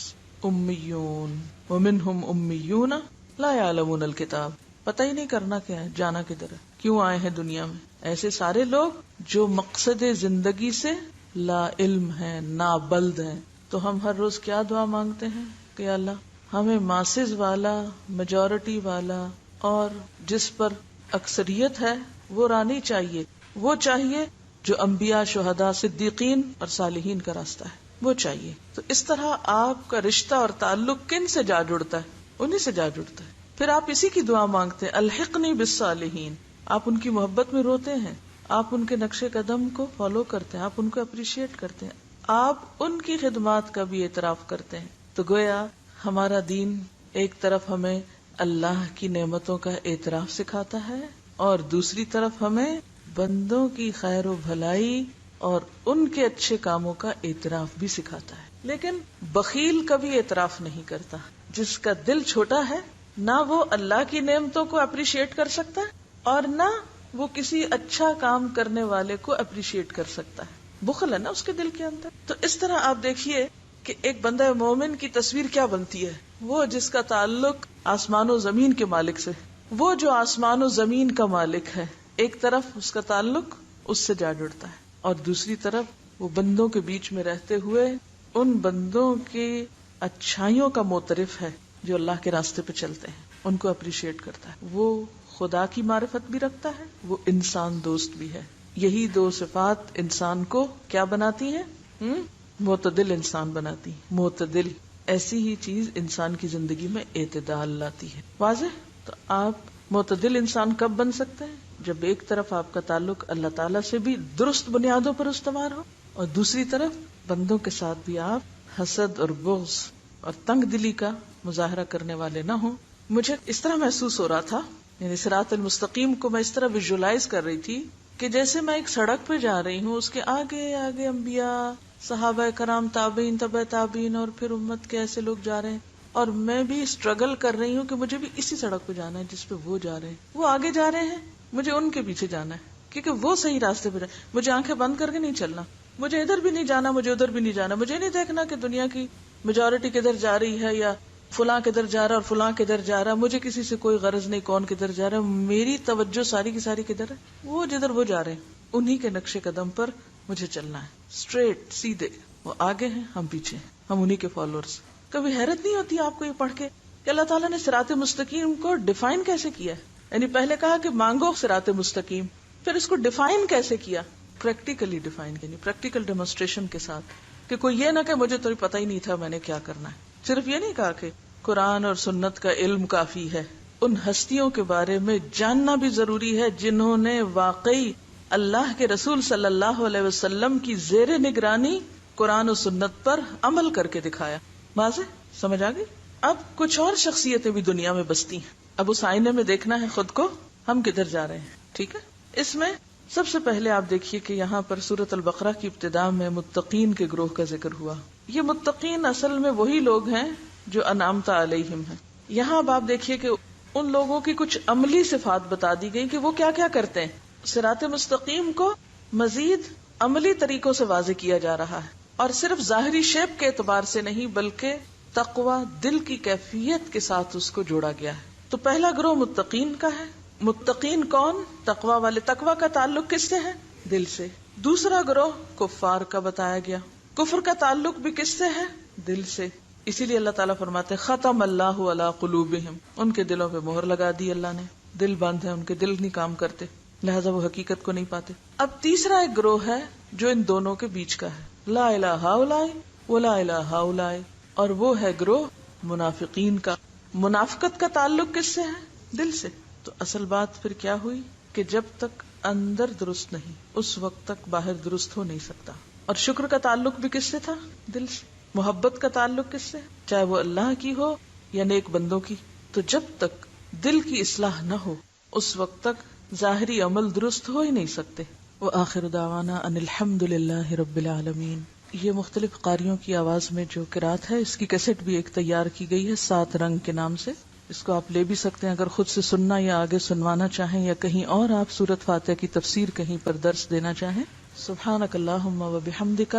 Speaker 1: امیون، ومنہم امیون لا یعلمون الکتاب، پتہ ہی نہیں کرنا کیا ہے، جانا کدھر ہے، کیوں آئے ہیں دنیا میں۔ ایسے سارے لوگ جو مقصد زندگی سے لا علم ہیں، نابلد ہیں۔ تو ہم ہر روز کیا دعا مانگتے ہیں کہ یا اللہ ہمیں ماسز والا، میجورٹی والا، اور جس پر اکثریت ہے وہ راہ نہیں چاہیے، وہ چاہیے جو انبیاء، شہداء، صدیقین اور صالحین کا راستہ ہے، وہ چاہیے۔ تو اس طرح آپ کا رشتہ اور تعلق کن سے جا جڑتا ہے؟ انہی سے جا جڑتا ہے۔ پھر آپ اسی کی دعا مانگتے ہیں، الحقنی بالصالحین، آپ ان کی محبت میں روتے ہیں، آپ ان کے نقش قدم کو فالو کرتے ہیں، آپ ان کو اپریشیٹ کرتے ہیں، آپ ان کی خدمات کا بھی اعتراف کرتے ہیں۔ تو گویا ہمارا دین ایک طرف ہمیں اللہ کی نعمتوں کا اعتراف سکھاتا ہے اور دوسری طرف ہمیں بندوں کی خیر و بھلائی اور ان کے اچھے کاموں کا اعتراف بھی سکھاتا ہے۔ لیکن بخیل کبھی اعتراف نہیں کرتا، جس کا دل چھوٹا ہے نہ وہ اللہ کی نعمتوں کو اپریشیٹ کر سکتا ہے اور نہ وہ کسی اچھا کام کرنے والے کو اپریشیٹ کر سکتا ہے، بخل ہے نا اس کے دل کے اندر۔ تو اس طرح آپ دیکھیے کہ ایک بندہ مومن کی تصویر کیا بنتی ہے، وہ جس کا تعلق آسمان و زمین کے مالک سے، وہ جو آسمان و زمین کا مالک ہے، ایک طرف اس کا تعلق اس سے جا جڑتا ہے اور دوسری طرف وہ بندوں کے بیچ میں رہتے ہوئے ان بندوں کی اچھائیوں کا معترف ہے جو اللہ کے راستے پہ چلتے ہیں، ان کو اپریشیٹ کرتا ہے، وہ خدا کی معرفت بھی رکھتا ہے، وہ انسان دوست بھی ہے۔ یہی دو صفات انسان کو کیا بناتی ہیں؟ معتدل انسان بناتی ہیں۔ معتدل، ایسی ہی چیز انسان کی زندگی میں اعتدال لاتی ہے۔ واضح؟ تو آپ معتدل انسان کب بن سکتے ہیں؟ جب ایک طرف آپ کا تعلق اللہ تعالیٰ سے بھی درست بنیادوں پر استوار ہو اور دوسری طرف بندوں کے ساتھ بھی آپ حسد اور بغض اور تنگ دلی کا مظاہرہ کرنے والے نہ ہوں۔ مجھے اس طرح محسوس ہو رہا تھا، یعنی صراط المستقیم کو میں اس طرح ویژولائز کر رہی تھی کہ جیسے میں ایک سڑک پہ جا رہی ہوں، اس کے آگے آگے انبیاء، صحابہ کرام، تابعین، تبع تابعین اور پھر امت کے ایسے لوگ جا رہے ہیں، اور میں بھی اسٹرگل کر رہی ہوں کہ مجھے بھی اسی سڑک پہ جانا ہے جس پہ وہ جا رہے ہیں۔ وہ آگے جا رہے ہیں، مجھے ان کے پیچھے جانا ہے کیونکہ وہ صحیح راستے پہ جائے۔ مجھے آنکھیں بند کر کے نہیں چلنا، مجھے ادھر بھی نہیں جانا، مجھے ادھر بھی نہیں جانا، مجھے نہیں دیکھنا کہ دنیا کی میجورٹی کدھر جا رہی ہے یا فلاں کدھر جا رہا اور فلاں کدھر جا رہا، مجھے کسی سے کوئی غرض نہیں کون کدھر جا رہا، میری توجہ ساری کی ساری کدھر ہے؟ وہ جدھر وہ جا رہے ہیں انہی کے نقش قدم پر مجھے چلنا ہے، اسٹریٹ سیدھے۔ وہ آگے ہیں، ہم پیچھے ہیں، ہم انہی کے فالوورز۔ کبھی حیرت نہیں ہوتی آپ کو یہ پڑھ کے کہ اللہ تعالیٰ نے صراط مستقیم کو ڈیفائن کیسے کیا ہے؟ یعنی پہلے کہا کہ مانگو صراط مستقیم، پھر اس کو ڈیفائن کیسے کیا؟ پریکٹیکلی ڈیفائن، یعنی پریکٹیکل ڈیمونسٹریشن کے ساتھ، کہ کوئی یہ نہ کہ مجھے تو پتہ ہی نہیں تھا میں نے کیا کرنا ہے۔ صرف یہ نہیں کہا کہ قرآن اور سنت کا علم کافی ہے، ان ہستیوں کے بارے میں جاننا بھی ضروری ہے جنہوں نے واقعی اللہ کے رسول صلی اللہ علیہ وسلم کی زیر نگرانی قرآن و سنت پر عمل کر کے دکھایا۔ واضح سمجھ آ گئی؟ اب کچھ اور شخصیتیں بھی دنیا میں بستی ہیں، اب اس آئینے میں دیکھنا ہے خود کو، ہم کدھر جا رہے ہیں۔ ٹھیک ہے، اس میں سب سے پہلے آپ دیکھیے کہ یہاں پر سورۃ البقرہ کی ابتدا میں متقین کے گروہ کا ذکر ہوا۔ یہ متقین اصل میں وہی لوگ ہیں جو انعمت علیہم ہیں۔ یہاں اب آپ دیکھیے کہ ان لوگوں کی کچھ عملی صفات بتا دی گئی کہ وہ کیا کیا کرتے ہیں۔ صراط مستقیم کو مزید عملی طریقوں سے واضح کیا جا رہا ہے، اور صرف ظاہری شیپ کے اعتبار سے نہیں بلکہ تقوی دل کی کیفیت کے ساتھ اس کو جوڑا گیا ہے. تو پہلا گروہ متقین کا ہے. متقین کون؟ تقوی والے. تقوی کا تعلق کس سے ہے؟ دل سے. دوسرا گروہ کفار کا بتایا گیا. کفر کا تعلق بھی کس سے ہے؟ دل سے. اسی لیے اللہ تعالیٰ فرماتے ہیں ختم اللہ علی قلوبہم، ان کے دلوں پہ مہر لگا دی اللہ نے. دل بند ہے، ان کے دل نہیں کام کرتے، لہذا وہ حقیقت کو نہیں پاتے. اب تیسرا ایک گروہ ہے جو ان دونوں کے بیچ کا ہے، لا الہ ہؤلاء ولا الہ ہؤلاء، اور وہ ہے گروہ منافقین کا. منافقت کا تعلق کس سے ہے؟ دل سے. تو اصل بات پھر کیا ہوئی کہ جب تک اندر درست نہیں اس وقت تک باہر درست ہو نہیں سکتا. اور شکر کا تعلق بھی کس سے تھا؟ دل سے. محبت کا تعلق کس سے؟ چاہے وہ اللہ کی ہو یا نیک بندوں کی. تو جب تک دل کی اصلاح نہ ہو اس وقت تک ظاہری عمل درست ہو ہی نہیں سکتے. وآخر دعوانا ان الحمد للہ رب العالمین. یہ مختلف قاریوں کی آواز میں جو قرات ہے، اس کی کیسٹ بھی ایک تیار کی گئی ہے 7 رنگ کے نام سے. اس کو آپ لے بھی سکتے ہیں اگر خود سے سننا یا آگے سنوانا چاہیں، یا کہیں اور آپ سورۃ فاتحہ کی تفسیر کہیں پر درس دینا چاہیں. سبحانک اللہم و بحمدک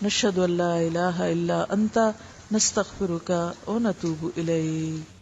Speaker 1: نشہد ان لا الہ الا انت نستغفرک و نتوب الیک.